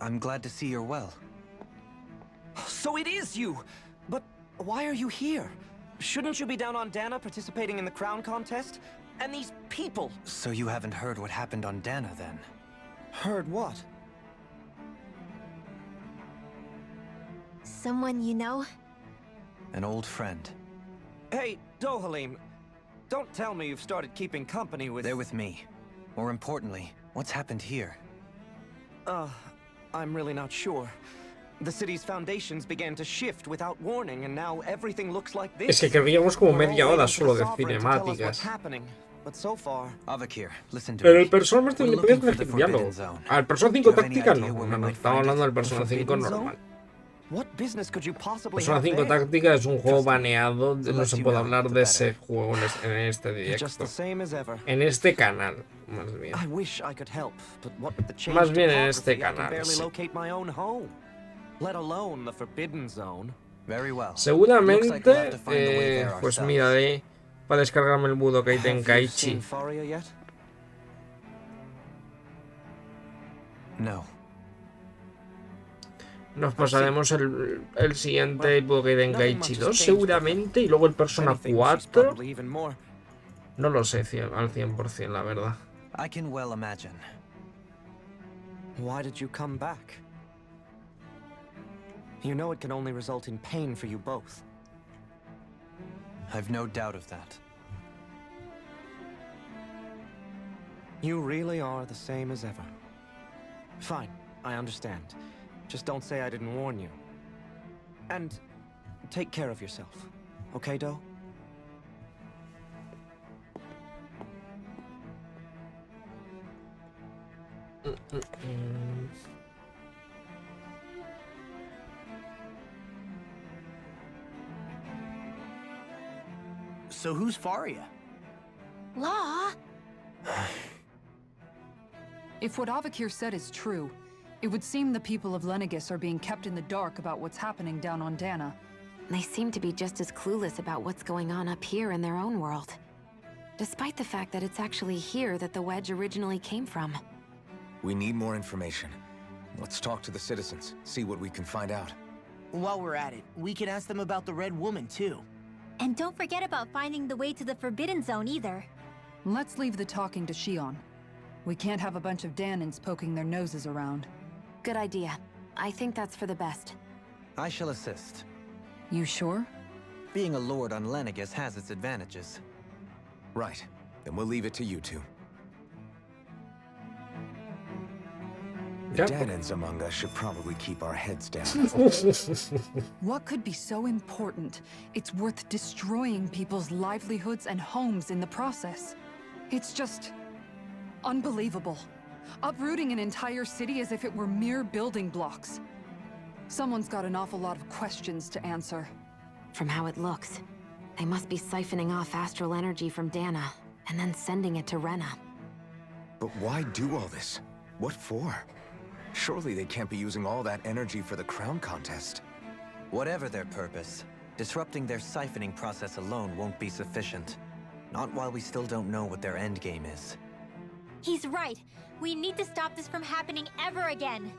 I'm glad to see you're well. So it is you! But why are you here? Shouldn't you be down on Dana participating in the crown contest? And these people! So you haven't heard what happened on Dana, then? Heard what? Someone you know? An old friend. Hey, Dohalim, don't tell me you've started keeping company with... They're with me. More importantly, what's happened here? I'm really not sure. The city's foundations began to shift without warning, and now everything looks like this. Es que queríamos como We're media all hora waiting solo for de the Sovereign to tell us what's cinemáticas. happening, but so far... Avakir, listen to Pero me. el Persona Master We're Independiente looking no for the es diálogo. Forbidden Zone. Al Persona 5 Do you have any táctica idea no. where we No, might estaba find hablando it? del Persona The 5 Forbidden Zone? normal. What business could you possibly Persona have 5 there? táctica es un juego Trust me. baneado. No Let se you puede know, hablar the de ese better. juego en este Just directo. the same as ever. En este canal, más bien. I wish I could help, but what with the change Más bien en este topography, I can canal, barely sí. locate my own home, let alone the Forbidden Zone. Very well. Seguramente, Looks like we'll have to find a way there pues ourselves. miraré para descargarme el Budokai Have you Tenkaichi. seen Faria yet? No. Nos pasaremos el siguiente Budokai Tenkaichi 2 seguramente, y luego el Persona 4. No lo sé al 100%, la verdad. I can well imagine. Why did you come back? You know it can only result in pain for you both. I've no doubt of that. You really are the same as ever. Fine, I understand. Just don't say I didn't warn you. And take care of yourself. Okay, Do? So who's Faria? Law? If what Avakir said is true, it would seem the people of Lenegis are being kept in the dark about what's happening down on Dana. They seem to be just as clueless about what's going on up here in their own world. Despite the fact that it's actually here that the wedge originally came from. We need more information. Let's talk to the citizens, see what we can find out. While we're at it, we can ask them about the Red Woman, too. And don't forget about finding the way to the Forbidden Zone either. Let's leave the talking to Shion. We can't have a bunch of Danans poking their noses around. Good idea. I think that's for the best. I shall assist. You sure? Being a lord on Lenegis has its advantages. Right. Then we'll leave it to you two. The Danans among us should probably keep our heads down. What could be so important? It's worth destroying people's livelihoods and homes in the process. It's just unbelievable. Uprooting an entire city as if it were mere building blocks. Someone's got an awful lot of questions to answer. From how it looks, they must be siphoning off astral energy from Dana, and then sending it to Rena. But why do all this? What for? Surely they can't be using all that energy for the crown contest. Whatever their purpose, disrupting their siphoning process alone won't be sufficient. Not while we still don't know what their endgame is. He's right. We need to stop this from happening ever again.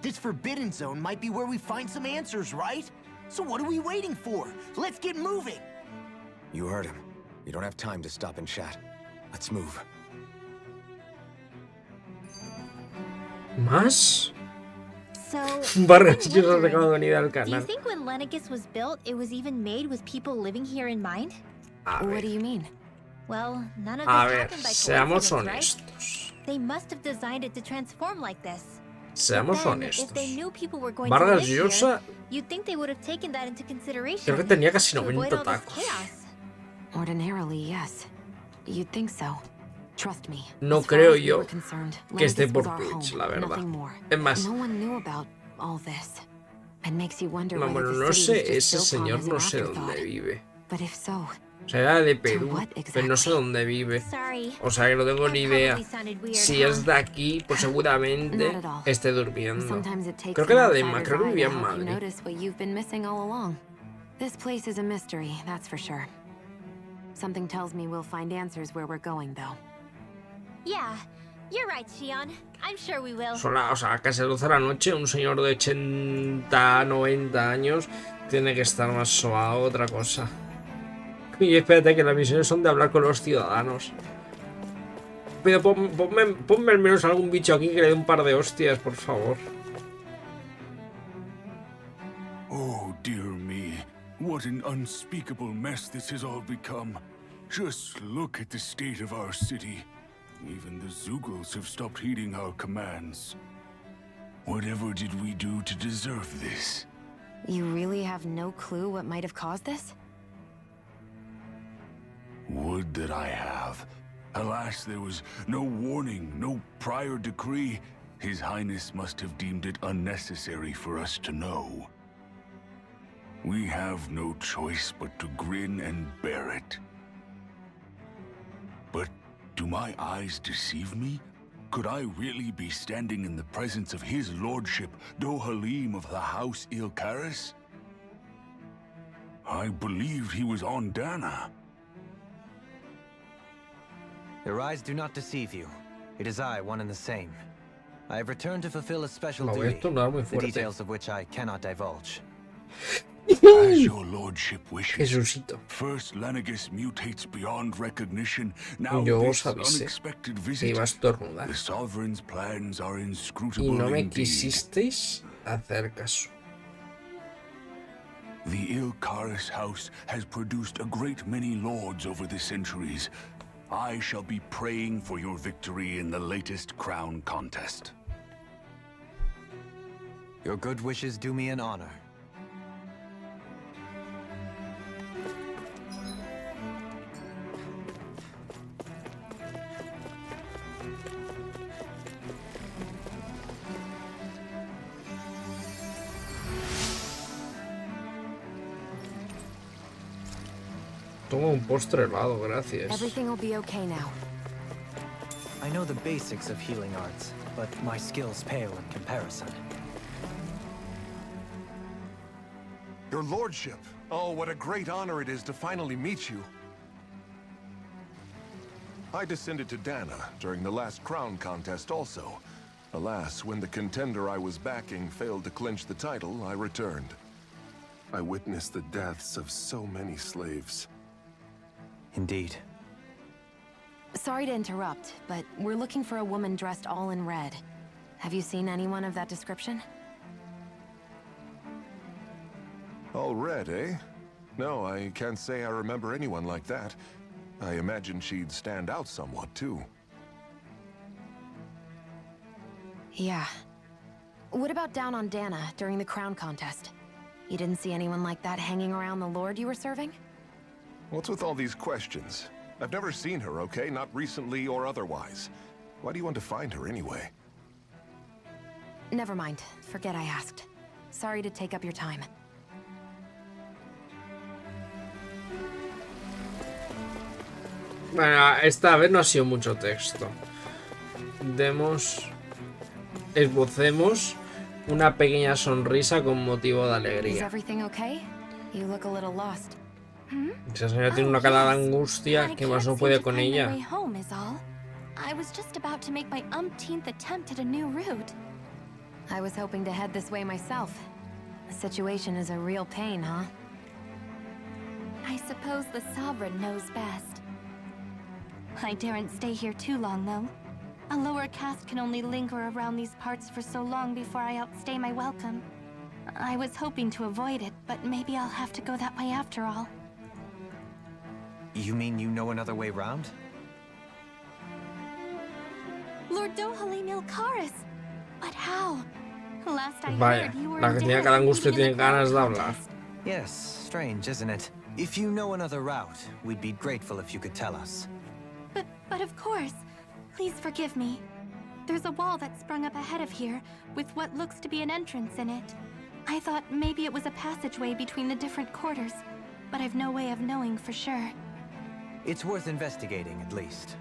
This Forbidden Zone might be where we find some answers, right? So what are we waiting for? Let's get moving! You heard him. We don't have time to stop and chat. Let's move. ¿Más? So, Barras, I'm yo os wondering, acabo de venir al do you canal. think when Lenegis was built, it was even made with people living here in mind? What do you mean? Well, none of this A ver, happened by seamos coincidence, right? honestos. They must have designed it to transform like this. Seamos Then, if they honestos. knew people were going Vargas to live Llosa, here, you'd think they would have taken that into consideration. creo que tenía casi to avoid 90 all this tacos. chaos. Ordinarily, yes. You'd think so. Trust me. No as far creo as we yo were concerned, que esté Lenegis por was our Twitch, home, la verdad. nothing more. Es más, No one knew about all this. It makes you wonder no, whether bueno, the no city sé, was just ese built on señor as an no sé afterthought. dónde vive. But if so, O sea, era de to Perú, what pero no sé exactly? dónde vive. Sorry. O sea, que no tengo That ni idea. probably sounded weird, Si huh? es de aquí, pues seguramente Not at all. esté durmiendo. Sometimes it takes Creo que era an de outsider's creo que eye vivía to en help you Madrid. notice what you've been missing all along. This place is a mystery, that's for sure. Something tells me we'll find answers where we're going, though. Yeah, you're right, Shion. I'm sure we will. O sea, casi a las 12 de la noche, un señor de 80, 90 años tiene que estar más suave, otra cosa. Y espérate que las misiones son de hablar con los ciudadanos. Pero ponme al menos algún bicho aquí que le dé un par de hostias, por favor. Oh, dear me. What an unspeakable mess this has all become. Just look at the state of our city. Even the Zugals have stopped heeding our commands. Whatever did we do to deserve this? You really have no clue what might have caused this? Would that I have. Alas, there was no warning, no prior decree. His Highness must have deemed it unnecessary for us to know. We have no choice but to grin and bear it. But do my eyes deceive me? Could I really be standing in the presence of his lordship, Dohalim of the House Ilkaris? I believed he was on Dana. Your eyes do not deceive you. It is I, one and the same. I have returned to fulfill a special Me voy a duty, estornudar muy the fuerte. details of which I cannot divulge. As your lordship wishes. Jesucito. First Lenegis mutates beyond recognition. Now Yo this os avisé unexpected que visit. iba a estornudar. The sovereign's plans are Y inscrutable no me indeed. quisisteis hacer caso. The Ilkaris house has produced a great many lords over the centuries. I shall be praying for your victory in the latest crown contest. Your good wishes do me an honor. Toma un postre helado, gracias. Everything will be okay now. I know the basics of healing arts, but my skills pale in comparison. Your lordship! Oh, what a great honor it is to finally meet you. I descended to Dana during the last crown contest also. Alas, when the contender I was backing failed to clinch the title, I returned. I witnessed the deaths of so many slaves. Indeed. Sorry to interrupt, but we're looking for a woman dressed all in red. Have you seen anyone of that description? All red, eh? No, I can't say I remember anyone like that. I imagine she'd stand out somewhat, too. Yeah. What about down on Dana during the crown contest? You didn't see anyone like that hanging around the lord you were serving? What's with all these questions? I've never seen her, okay? Not recently or otherwise. Why do you want to find her anyway? Never mind. Forget I asked. Sorry to take up your time. Bueno, esta vez no ha sido mucho texto. Esbocemos una pequeña sonrisa con motivo de Is alegría. everything okay? You look a little lost. Esa señora tiene una cara de angustia que más no puede con ella. I was just about to make my umpteenth attempt at a new route. I was hoping to head this way myself. The situation is a real pain, huh? I suppose the Sovereign knows best. I daren't stay here too long, though. A lower caste can only linger around these parts for so long before I outstay my welcome. I was hoping to avoid it, but maybe I'll have to go that way after all. You mean you know another way round? Lord Dohalim Ilkaris! But how? Last I Vaya, heard, you were la in que tiene Dana cara de angustia competing tiene in the crown ganas de hablar. contest. Yes, strange, isn't it? If you know another route, we'd be grateful if you could tell us. But of course. Please forgive me. There's a wall that sprung up ahead of here, with what looks to be an entrance in it. I thought maybe it was a passageway between the different quarters, but I've no way of knowing for sure. It's worth investigating, at least.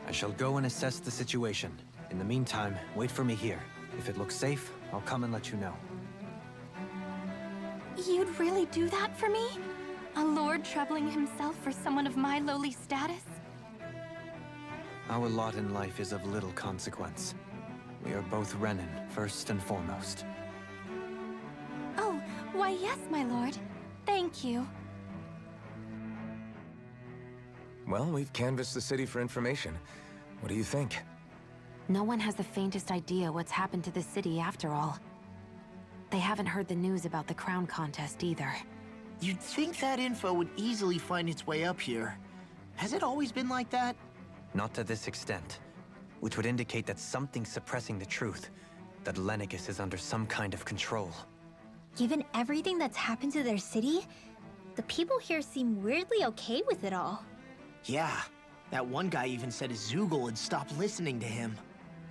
I shall go and assess the situation. In the meantime, wait for me here. If it looks safe, I'll come and let you know. You'd really do that for me? A lord troubling himself for someone of my lowly status? Our lot in life is of little consequence. We are both Renin, first and foremost. Oh, why yes, my lord. Thank you. Well, we've canvassed the city for information. What do you think? No one has the faintest idea what's happened to the city after all. They haven't heard the news about the crown contest either. You'd think that info would easily find its way up here. Has it always been like that? Not to this extent, which would indicate that something's suppressing the truth, that Lenegis is under some kind of control. Given everything that's happened to their city, the people here seem weirdly okay with it all. Yeah. That one guy even said his Zoogle had stopped listening to him.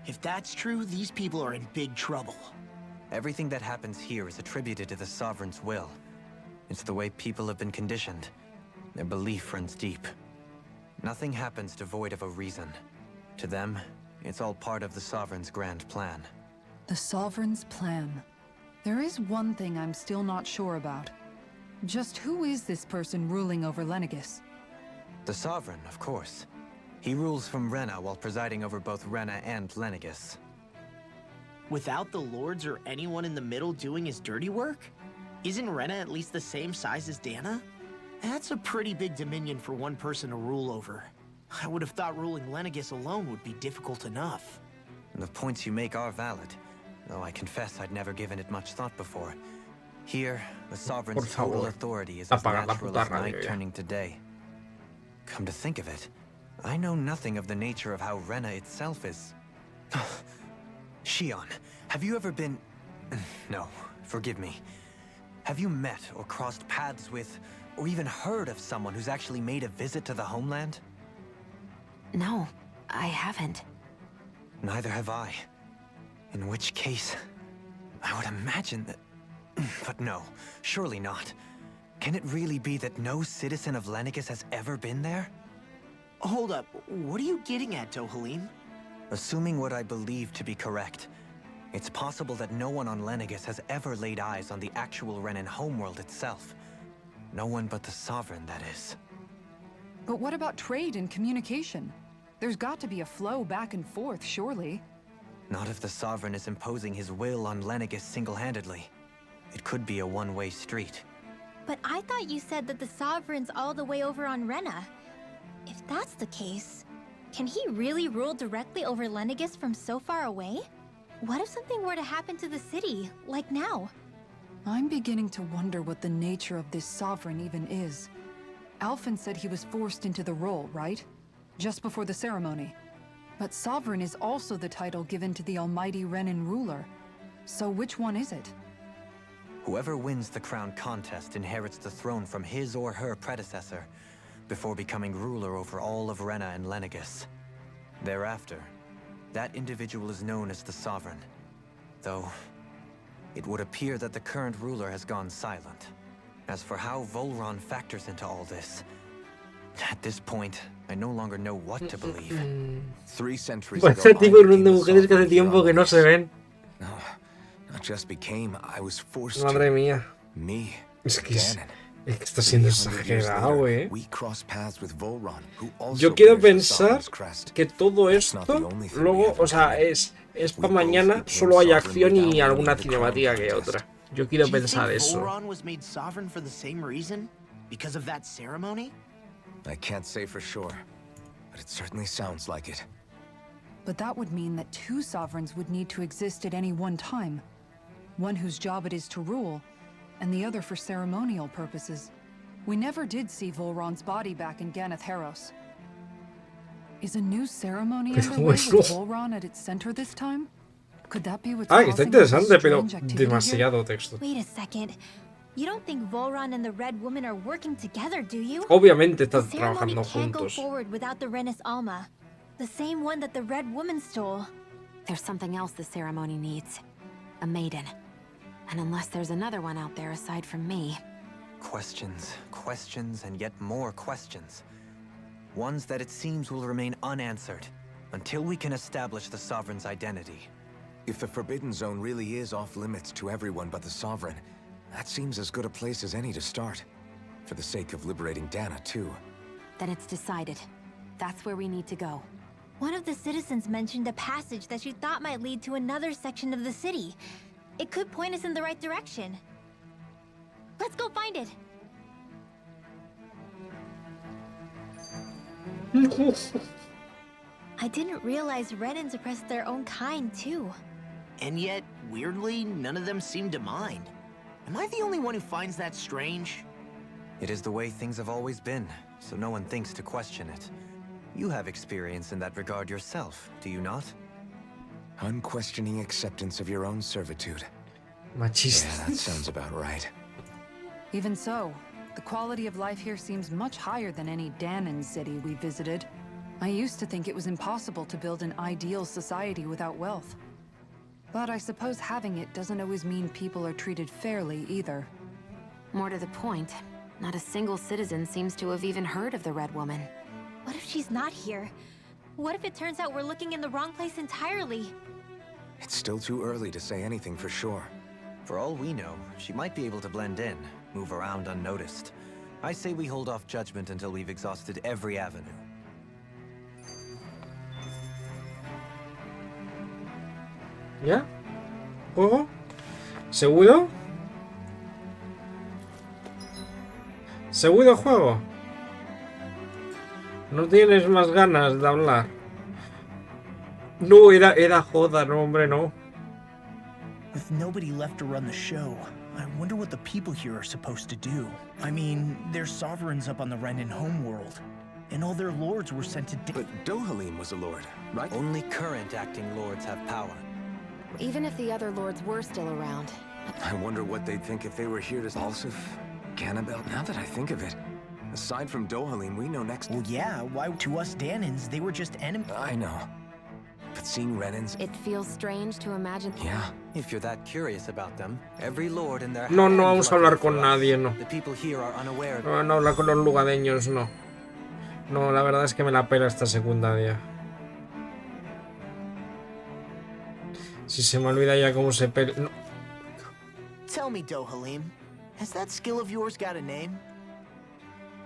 If that's true, these people are in big trouble. Everything that happens here is attributed to the Sovereign's will. It's the way people have been conditioned. Their belief runs deep. Nothing happens devoid of a reason. To them, it's all part of the Sovereign's grand plan. The Sovereign's plan. There is one thing I'm still not sure about. Just who is this person ruling over Lenegis? The Sovereign, of course. He rules from Rena while presiding over both Rena and Lenegis. Without the lords or anyone in the middle doing his dirty work? Isn't Rena at least the same size as Dana? That's a pretty big dominion for one person to rule over. I would have thought ruling Lenegis alone would be difficult enough. The points you make are valid, though I confess I'd never given it much thought before. Here, the Sovereign's total authority is as natural as night turning to day. Come to think of it, I know nothing of the nature of how Rena itself is. Shion, have you ever been... No, forgive me. Have you met or crossed paths with, or even heard of someone who's actually made a visit to the homeland? No, I haven't. Neither have I. In which case, I would imagine that... But no, surely not. Can it really be that no citizen of Lenegis has ever been there? Hold up, what are you getting at, Dohalim? Assuming what I believe to be correct, it's possible that no one on Lenegis has ever laid eyes on the actual Renan homeworld itself. No one but the Sovereign, that is. But what about trade and communication? There's got to be a flow back and forth, surely. Not if the Sovereign is imposing his will on Lenegis single-handedly. It could be a one-way street. But I thought you said that the Sovereign's all the way over on Rena. If that's the case, can he really rule directly over Lenegis from so far away? What if something were to happen to the city, like now? I'm beginning to wonder what the nature of this Sovereign even is. Alphen said he was forced into the role, right? Just before the ceremony. But Sovereign is also the title given to the almighty Renan ruler. So which one is it? Whoever wins the crown contest inherits the throne from his or her predecessor, before becoming ruler over all of Rena and Lenegis. Thereafter, that individual is known as the Sovereign. Though, it would appear that the current ruler has gone silent. As for how Volron factors into all this, at this point, I no longer know what to believe. 3 centuries Pues ago, este tipo de mujeres que hace tiempo que no se ven. No, not just became, I was forced Madre to. mía. Me, Es que Ganon. está siendo 300 years exagerado, later, we crossed paths with Volron, who also Yo quiero bears the pensar Sovereign's crest. que todo It's not the esto only thing we luego, have o sea, in es common. para mañana, solo hay acción y alguna cinemática que otra. Yo quiero Do you pensar think eso. Volron was made sovereign for the same reason? Because of that ceremony? I can't say for sure, but it certainly sounds like it. But that would mean that 2 sovereigns would need to exist at any one time. One whose job it is to rule, and the other for ceremonial purposes. We never did see Volron's body back in Ganath Haros. Is a new ceremony underway with Volron at its center this time? Could that be what's Ah, que está causing all this interesante, pero strange activity here? demasiado texto. Wait a second. You don't think Volron and the Red Woman are working together, do you? Obviamente The están ceremony trabajando can't go juntos. forward without the Renis Alma. The same one that the Red Woman stole. There's something else the ceremony needs. A maiden. And unless there's another one out there aside from me... Questions, questions, and yet more questions. Ones that it seems will remain unanswered, until we can establish the Sovereign's identity. If the Forbidden Zone really is off limits to everyone but the Sovereign, that seems as good a place as any to start. For the sake of liberating Dana, too. Then it's decided. That's where we need to go. One of the citizens mentioned a passage that she thought might lead to another section of the city. It could point us in the right direction. Let's go find it. I didn't realize Renans oppressed their own kind, too. And yet, weirdly, none of them seem to mind. Am I the only one who finds that strange? It is the way things have always been, so no one thinks to question it. You have experience in that regard yourself, do you not? Unquestioning acceptance of your own servitude. Machista. Yeah, that sounds about right. Even so, the quality of life here seems much higher than any Danon city we visited. I used to think it was impossible to build an ideal society without wealth. But I suppose having it doesn't always mean people are treated fairly either. More to the point, not a single citizen seems to have even heard of the Red Woman. What if she's not here? What if it turns out we're looking in the wrong place entirely? It's still too early to say anything for sure. For all we know, she might be able to blend in, move around unnoticed. I say we hold off judgment until we've exhausted every avenue. ¿Ya? ¿Juego? ¿Seguro? ¿Seguro juego? ¿No tienes más ganas de hablar? No, era joda, no, hombre, no. With nobody left to run the show, I wonder what the people here are supposed to do. I mean, there's sovereigns up on the Renin homeworld, and all their lords were sent to But Dohalim was a lord, right? Only current acting lords have power. Even if the other lords were still around. I wonder what they'd think if they were here to Alsif, Ganabel. Now that I think of it, aside from Dohalim, we know next. Well, yeah, why to us Danins, they were just enemies. I know. But seeing Renins... It feels strange to imagine. Yeah. If you're that curious about them, every lord in their No, no vamos a hablar con nadie, no. The people here are unaware of... No, no hablar con los lugareños, no. No, la verdad es que me la pela esta secundaria. Si se me olvida ya cómo se pela... No. Tell me, Dohalim, has that skill of yours got a name?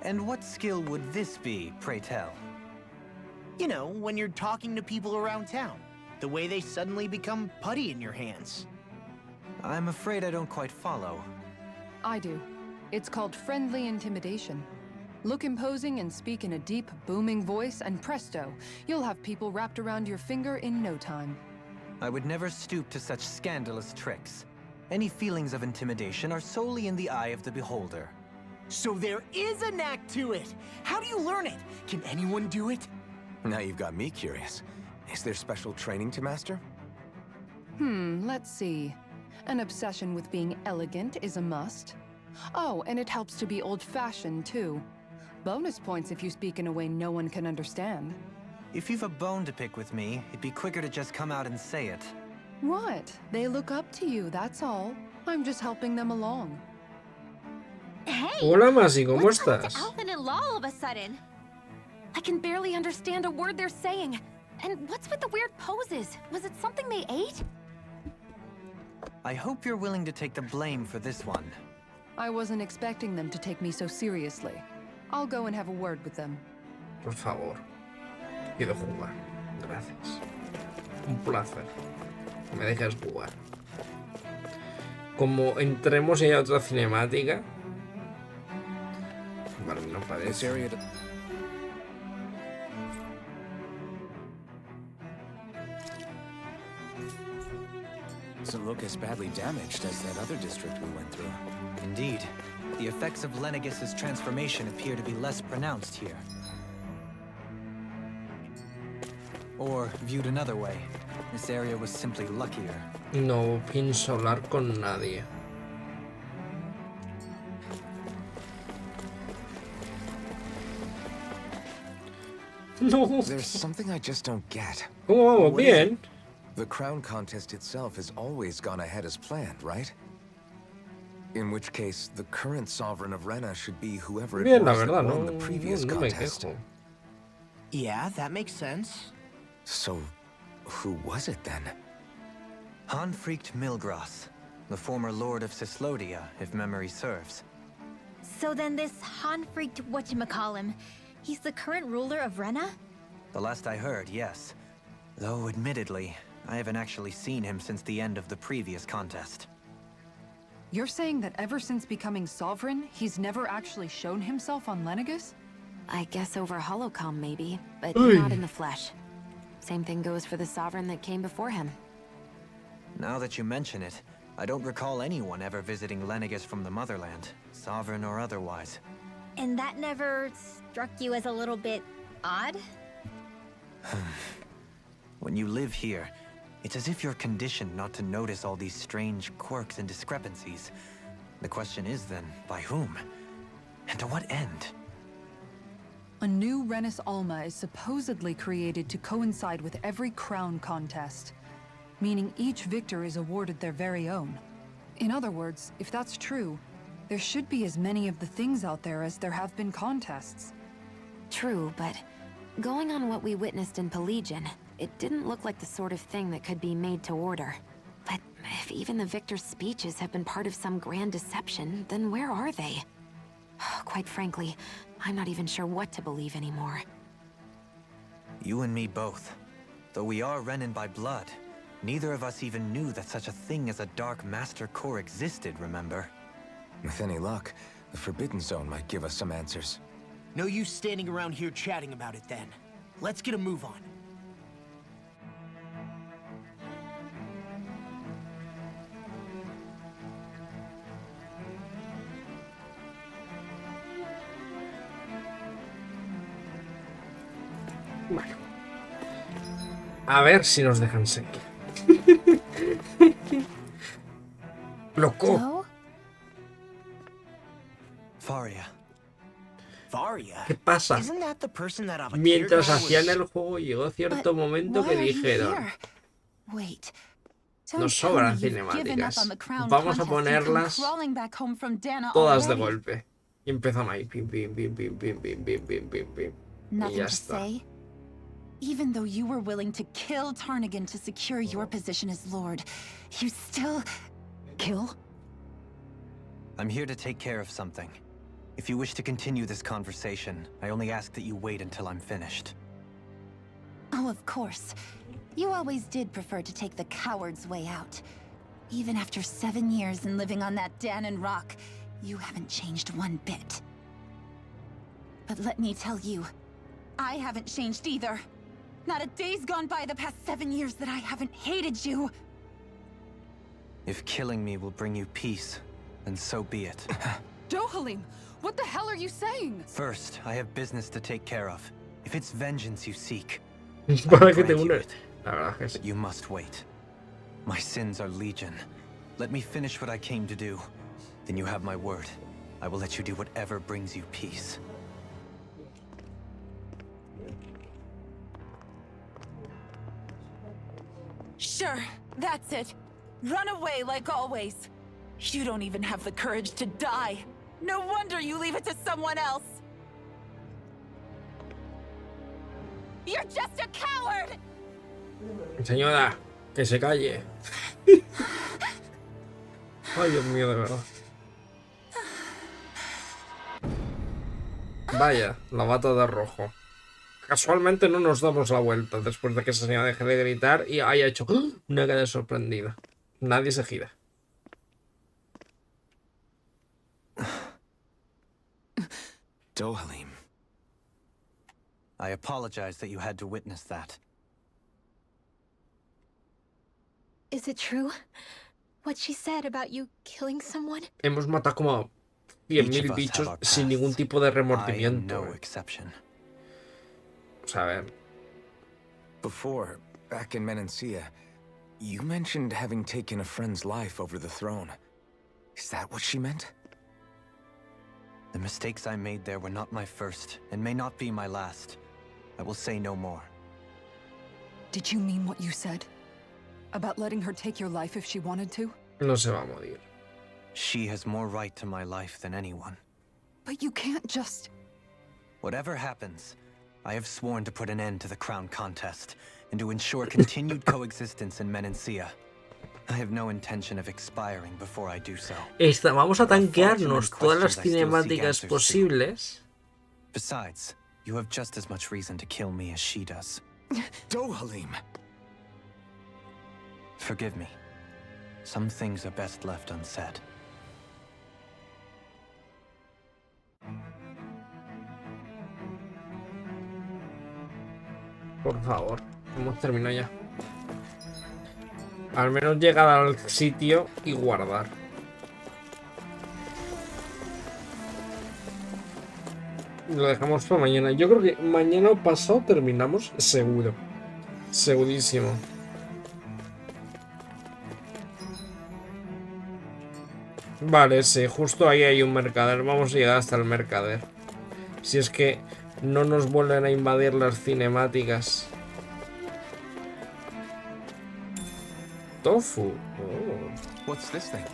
And what skill would this be, pray tell? You know, when you're talking to people around town. The way they suddenly become putty in your hands. I'm afraid I don't quite follow. I do. It's called friendly intimidation. Look imposing and speak in a deep, booming voice, and presto, you'll have people wrapped around your finger in no time. I would never stoop to such scandalous tricks. Any feelings of intimidation are solely in the eye of the beholder. So there is a knack to it! How do you learn it? Can anyone do it? Now you've got me curious. Is there special training to master? Let's see. An obsession with being elegant is a must. Oh, and it helps to be old-fashioned, too. Bonus points if you speak in a way no one can understand. If you've a bone to pick with me, it'd be quicker to just come out and say it. What? They look up to you, that's all. I'm just helping them along. Hey! Hola, Masi, ¿cómo what's up estás? to Alvin and Law all of a sudden? I can barely understand a word they're saying. And what's with the weird poses? Was it something they ate? I hope you're willing to take the blame for this one. I wasn't expecting them to take me so seriously. I'll go and have a word with them. Por favor. Quiero jugar. Gracias. Un placer. Me dejas jugar. Como entremos en otra cinemática. Vale, no parece. Doesn't look as badly damaged as that other district we went through. Indeed. The effects of Lenegis' transformation appear to be less pronounced here. Or, viewed another way, this area was simply luckier. No pienso hablar con nadie. No. There's something I just don't get. ¿Cómo vamos? What is Bien. it? The crown contest itself has always gone ahead as planned, right? In which case, the current sovereign of Rena should be whoever it Bien, la was that verdad, won no, the previous no me contest. quejo. Yeah, that makes sense. So, who was it then? Hanfricht Milgras, the former lord of Cislodia, if memory serves. So then this Hanfricht whatchamacallem, he's the current ruler of Rena? The last I heard, yes. Though, admittedly, I haven't actually seen him since the end of the previous contest. You're saying that ever since becoming sovereign, he's never actually shown himself on Lenegis? I guess over holocom maybe, but Oy. not in the flesh. Same thing goes for the sovereign that came before him. Now that you mention it, I don't recall anyone ever visiting Lenegis from the motherland, sovereign or otherwise. And that never struck you as a little bit odd? When you live here, it's as if you're conditioned not to notice all these strange quirks and discrepancies. The question is then, by whom? And to what end? A new Renis Alma is supposedly created to coincide with every crown contest, meaning each victor is awarded their very own. In other words, if that's true, there should be as many of the things out there as there have been contests. True, but going on what we witnessed in Pelagian, it didn't look like the sort of thing that could be made to order. But if even the victor's speeches have been part of some grand deception, then where are they? Quite frankly, I'm not even sure what to believe anymore. You and me both. Though we are Renin by blood, Neither of us even knew that such a thing as a Dark Master Core existed, remember? With any luck, the Forbidden Zone might give us some answers. No use standing around here chatting about it then. Let's get a move on. Bueno. A ver si nos dejan seguir. ¡Loco! Joe? Faria. Varia? ¿Qué pasa? Isn't that the person that Avakir Mientras guy was- hacían el juego llegó cierto momento que dijeron: Wait. nos sobran cinemáticas, vamos a ponerlas todas de golpe. Y empezaron ahí, pim, pim, pim, pim, pim, pim, pim, pim, pim, pim. Y Nothing ya to está. say? Even though you were willing to kill Tarnigan to secure your position as Lord, you still... Kill? I'm here to take care of something. If you wish to continue this conversation, I only ask that you wait until I'm finished. Oh, of course. You always did prefer to take the coward's way out. Even after 7 years and living on that Danon rock, you haven't changed one bit. But let me tell you, I haven't changed either. Not a day's gone by the past 7 years that I haven't hated you. If killing me will bring you peace, then so be it. Dohalim, what the hell are you saying? First, I have business to take care of. If it's vengeance you seek, Para que te grant you unes. it. La verdad que sí. But you must wait. My sins are legion. Let me finish what I came to do. Then you have my word. I will let you do whatever brings you peace. Sure, that's it. Run away like always. You don't even have the courage to die. No wonder you leave it to someone else. You're just a coward! Señora, que se calle. Ay, Dios mío, de verdad. Vaya, la bata de rojo. Casualmente no nos damos la vuelta después de que esa señora deje de gritar y haya hecho una cara sorprendida. Nadie se gira. Dohalim. I apologize that you had to witness that. Is it true? What she said about you killing someone? Hemos matado como a Each 100.000 of us have bichos our sin ningún pasts. tipo de I am remordimiento. no exception. O sea, a ver. Before, back in Menancia, you mentioned having taken a friend's life over the throne. Is that what she meant? The mistakes I made there were not my first, and may not be my last. I will say no more. Did you mean what you said? About letting her take your life if she wanted to? No se va a morir. She has more right to my life than anyone. But you can't just... Whatever happens, I have sworn to put an end to the crown contest, and to ensure continued coexistence in Menancia. I have no intention of expiring before I do so. Vamos a tanquearnos todas las cinemáticas posibles. Besides, you have just as much reason to kill me as she does. Dohalim! Forgive me. Some things are best left unsaid. Por favor, hemos terminado ya. Al menos llegar al sitio y guardar. Lo dejamos para mañana. Yo creo que mañana o pasado terminamos seguro. Segurísimo. Vale, sí, justo ahí hay un mercader. Vamos a llegar hasta el mercader. Si es que no nos vuelven a invadir las cinemáticas. Tofu. Oh. What's this thing?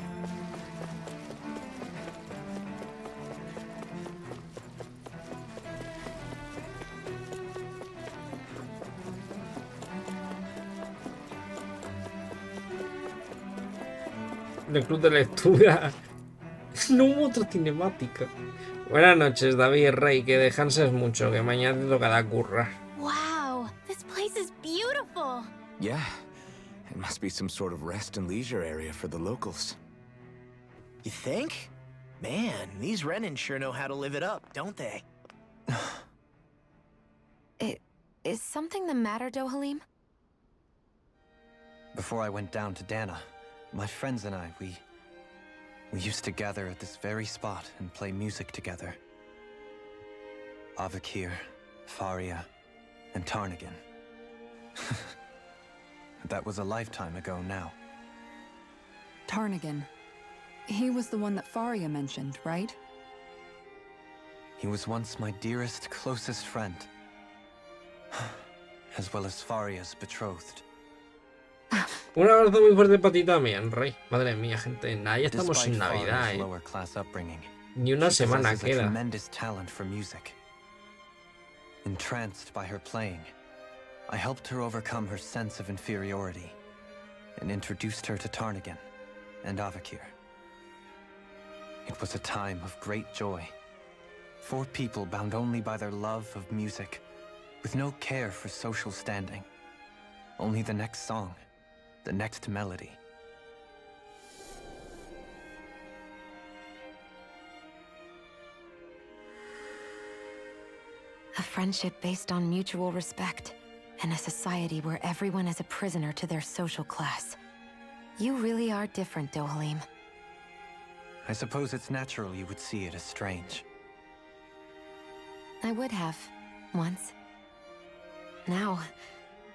El club de lectura. No hubo otra cinemática. Buenas noches, David Rey. Que descanses mucho, que mañana te tocará currar. Wow, this place is beautiful. Yeah, It must be some sort of rest and leisure area for the locals. You think? Man, these Renin sure know how to live it up, don't they? Is something the matter, Dohalim? Before I went down to Dana, my friends and I, we used to gather at this very spot and play music together. Avakir, Faria, and Tarnigan. That was a lifetime ago now. Tarnigan. He was the one that Faria mentioned, right? He was once my dearest, closest friend. As well as Faria's betrothed. Un abrazo muy fuerte para ti también, Rey. Madre mía, gente. Nah, ya estamos en Navidad, lower class upbringing, Ni una semana a queda. Tremendous talent for music. Entranced by her playing, I helped her overcome her sense of inferiority and introduced her to Tarnigan and Avakir. It was a time of great joy. 4 people bound only by their love of music, with no care for social standing. Only the next song, the next melody. A friendship based on mutual respect, and a society where everyone is a prisoner to their social class. You really are different, Dohalim. I suppose it's natural you would see it as strange. I would have, once. Now,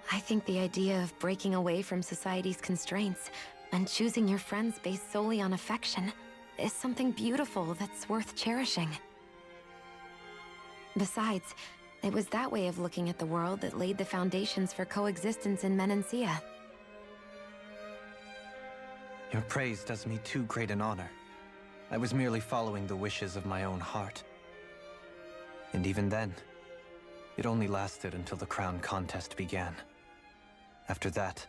I think the idea of breaking away from society's constraints and choosing your friends based solely on affection is something beautiful that's worth cherishing. Besides, it was that way of looking at the world that laid the foundations for coexistence in Menancia. Your praise does me too great an honor. I was merely following the wishes of my own heart. And even then, it only lasted until the crown contest began. After that,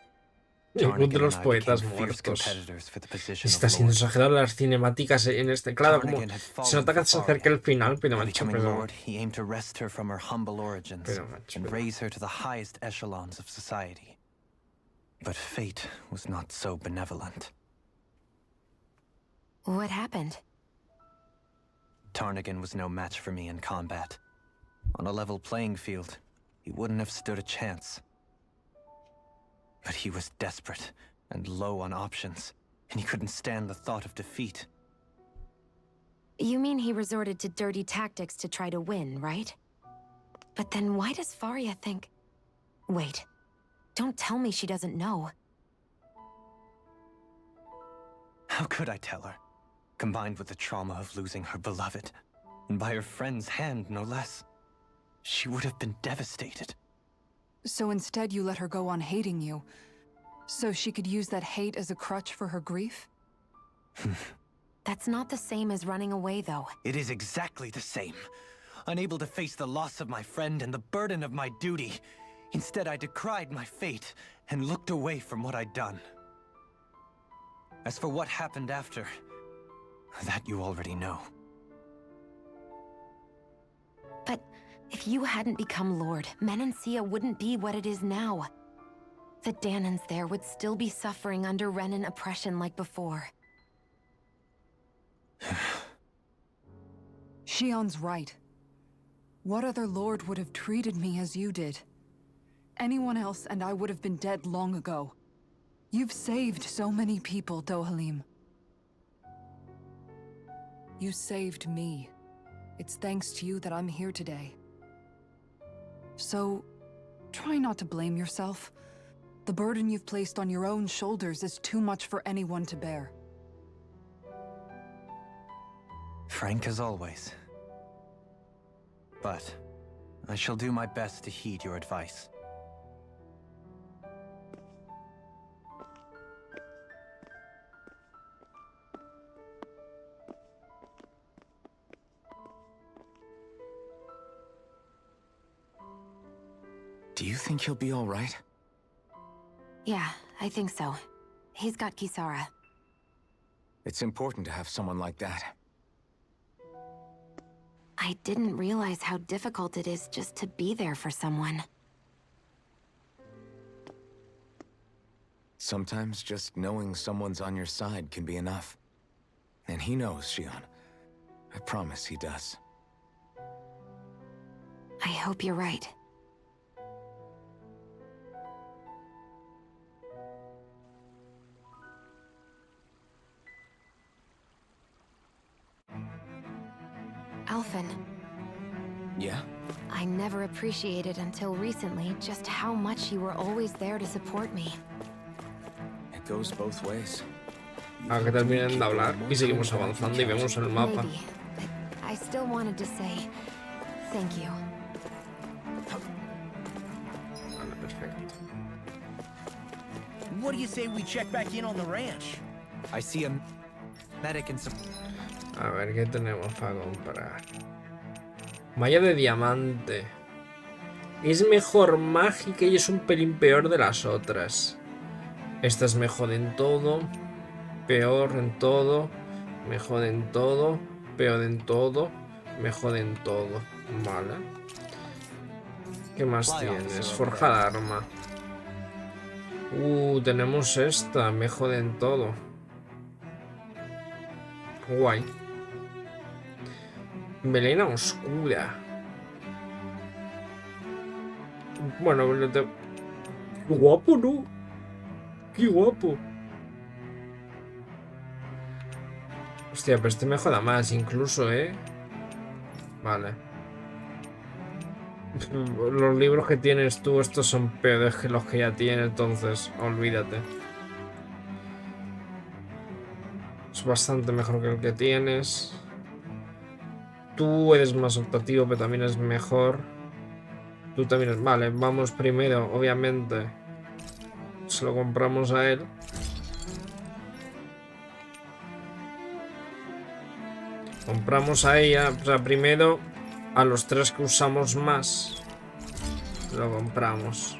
Ningún de los Tarnigan and I poetas became fierce muertos. competitors for the position Está of siendo Lord. exagerado las cinemáticas en este. Claro, como Tarnigan had se fallen nota que for se acerca Faria. el final, pero By macho, becoming pero. Lord, he aimed to wrest her from her humble origins and raise her to the highest echelons of society. But fate was not so benevolent. What happened? Tarnigan was no match for me in combat. On a level playing field, he wouldn't have stood a chance. But he was desperate and low on options, and he couldn't stand the thought of defeat. You mean he resorted to dirty tactics to try to win, right? But then why does Faria think... Wait. Don't tell me she doesn't know. How could I tell her? Combined with the trauma of losing her beloved, and by her friend's hand, no less. She would have been devastated. So instead you let her go on hating you, so she could use that hate as a crutch for her grief? That's not the same as running away, though. It is exactly the same. Unable to face the loss of my friend and the burden of my duty. Instead, I decried my fate and looked away from what I'd done. As for what happened after, that you already know. But if you hadn't become Lord, Menancia wouldn't be what it is now. The Danans there would still be suffering under Renan oppression like before. Shion's right. What other lord would have treated me as you did? Anyone else and I would have been dead long ago. You've saved so many people, Dohalim. You saved me. It's thanks to you that I'm here today. So, try not to blame yourself. The burden you've placed on your own shoulders is too much for anyone to bear. Frank as always. But I shall do my best to heed your advice. Do you think he'll be all right? Yeah, I think so. He's got Kisara. It's important to have someone like that. I didn't realize how difficult it is just to be there for someone. Sometimes just knowing someone's on your side can be enough. And he knows, Shion. I promise he does. I hope you're right. Alphen. Yeah? I never appreciated until recently just how much you were always there to support me. It goes both ways. A que terminen de hablar y seguimos avanzando y vemos el mapa. Maybe, but I still wanted to say thank you. Vale, perfecto. What do you say we check back in on the ranch? I see a medic and some. A ver, ¿qué tenemos para comprar? Malla de diamante. Es mejor mágica y es un pelín peor de las otras. Esta es mejor en todo, peor en todo, mejor en todo, peor en todo, mejor en todo. Vale. ¿Qué más tienes? Forja de arma. Tenemos esta, mejor en todo. Guay. Melena oscura. Bueno, qué guapo, ¿no? Qué guapo. Hostia, pero este me joda más incluso, ¿eh? Vale. Los libros que tienes tú, estos son peores que los que ya tienes, entonces olvídate. Es bastante mejor que el que tienes. Tú eres más optativo, pero también es mejor. Tú también es... Vale, vamos primero, obviamente. Se lo compramos a él. Compramos a ella. O sea, primero a los tres que usamos más. Lo compramos.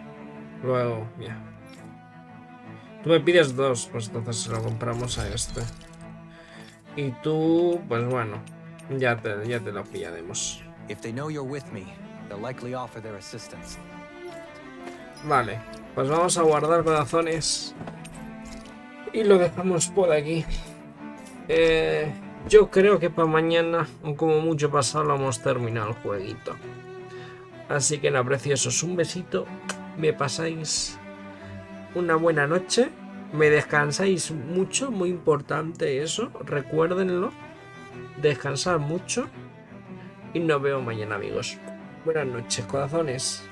Luego, ya. Tú me pides dos, pues entonces se lo compramos a este. Y tú, pues bueno, ya te lo pillaremos. Vale, pues vamos a guardar corazones. Y lo dejamos por aquí. Yo creo que para mañana, o como mucho pasado, lo hemos terminado el jueguito. Así que nada, preciosos, un besito. Me pasáis una buena noche. Me descansáis mucho, muy importante eso. Recuérdenlo. Descansar mucho. Y nos vemos mañana, amigos. Buenas noches, corazones.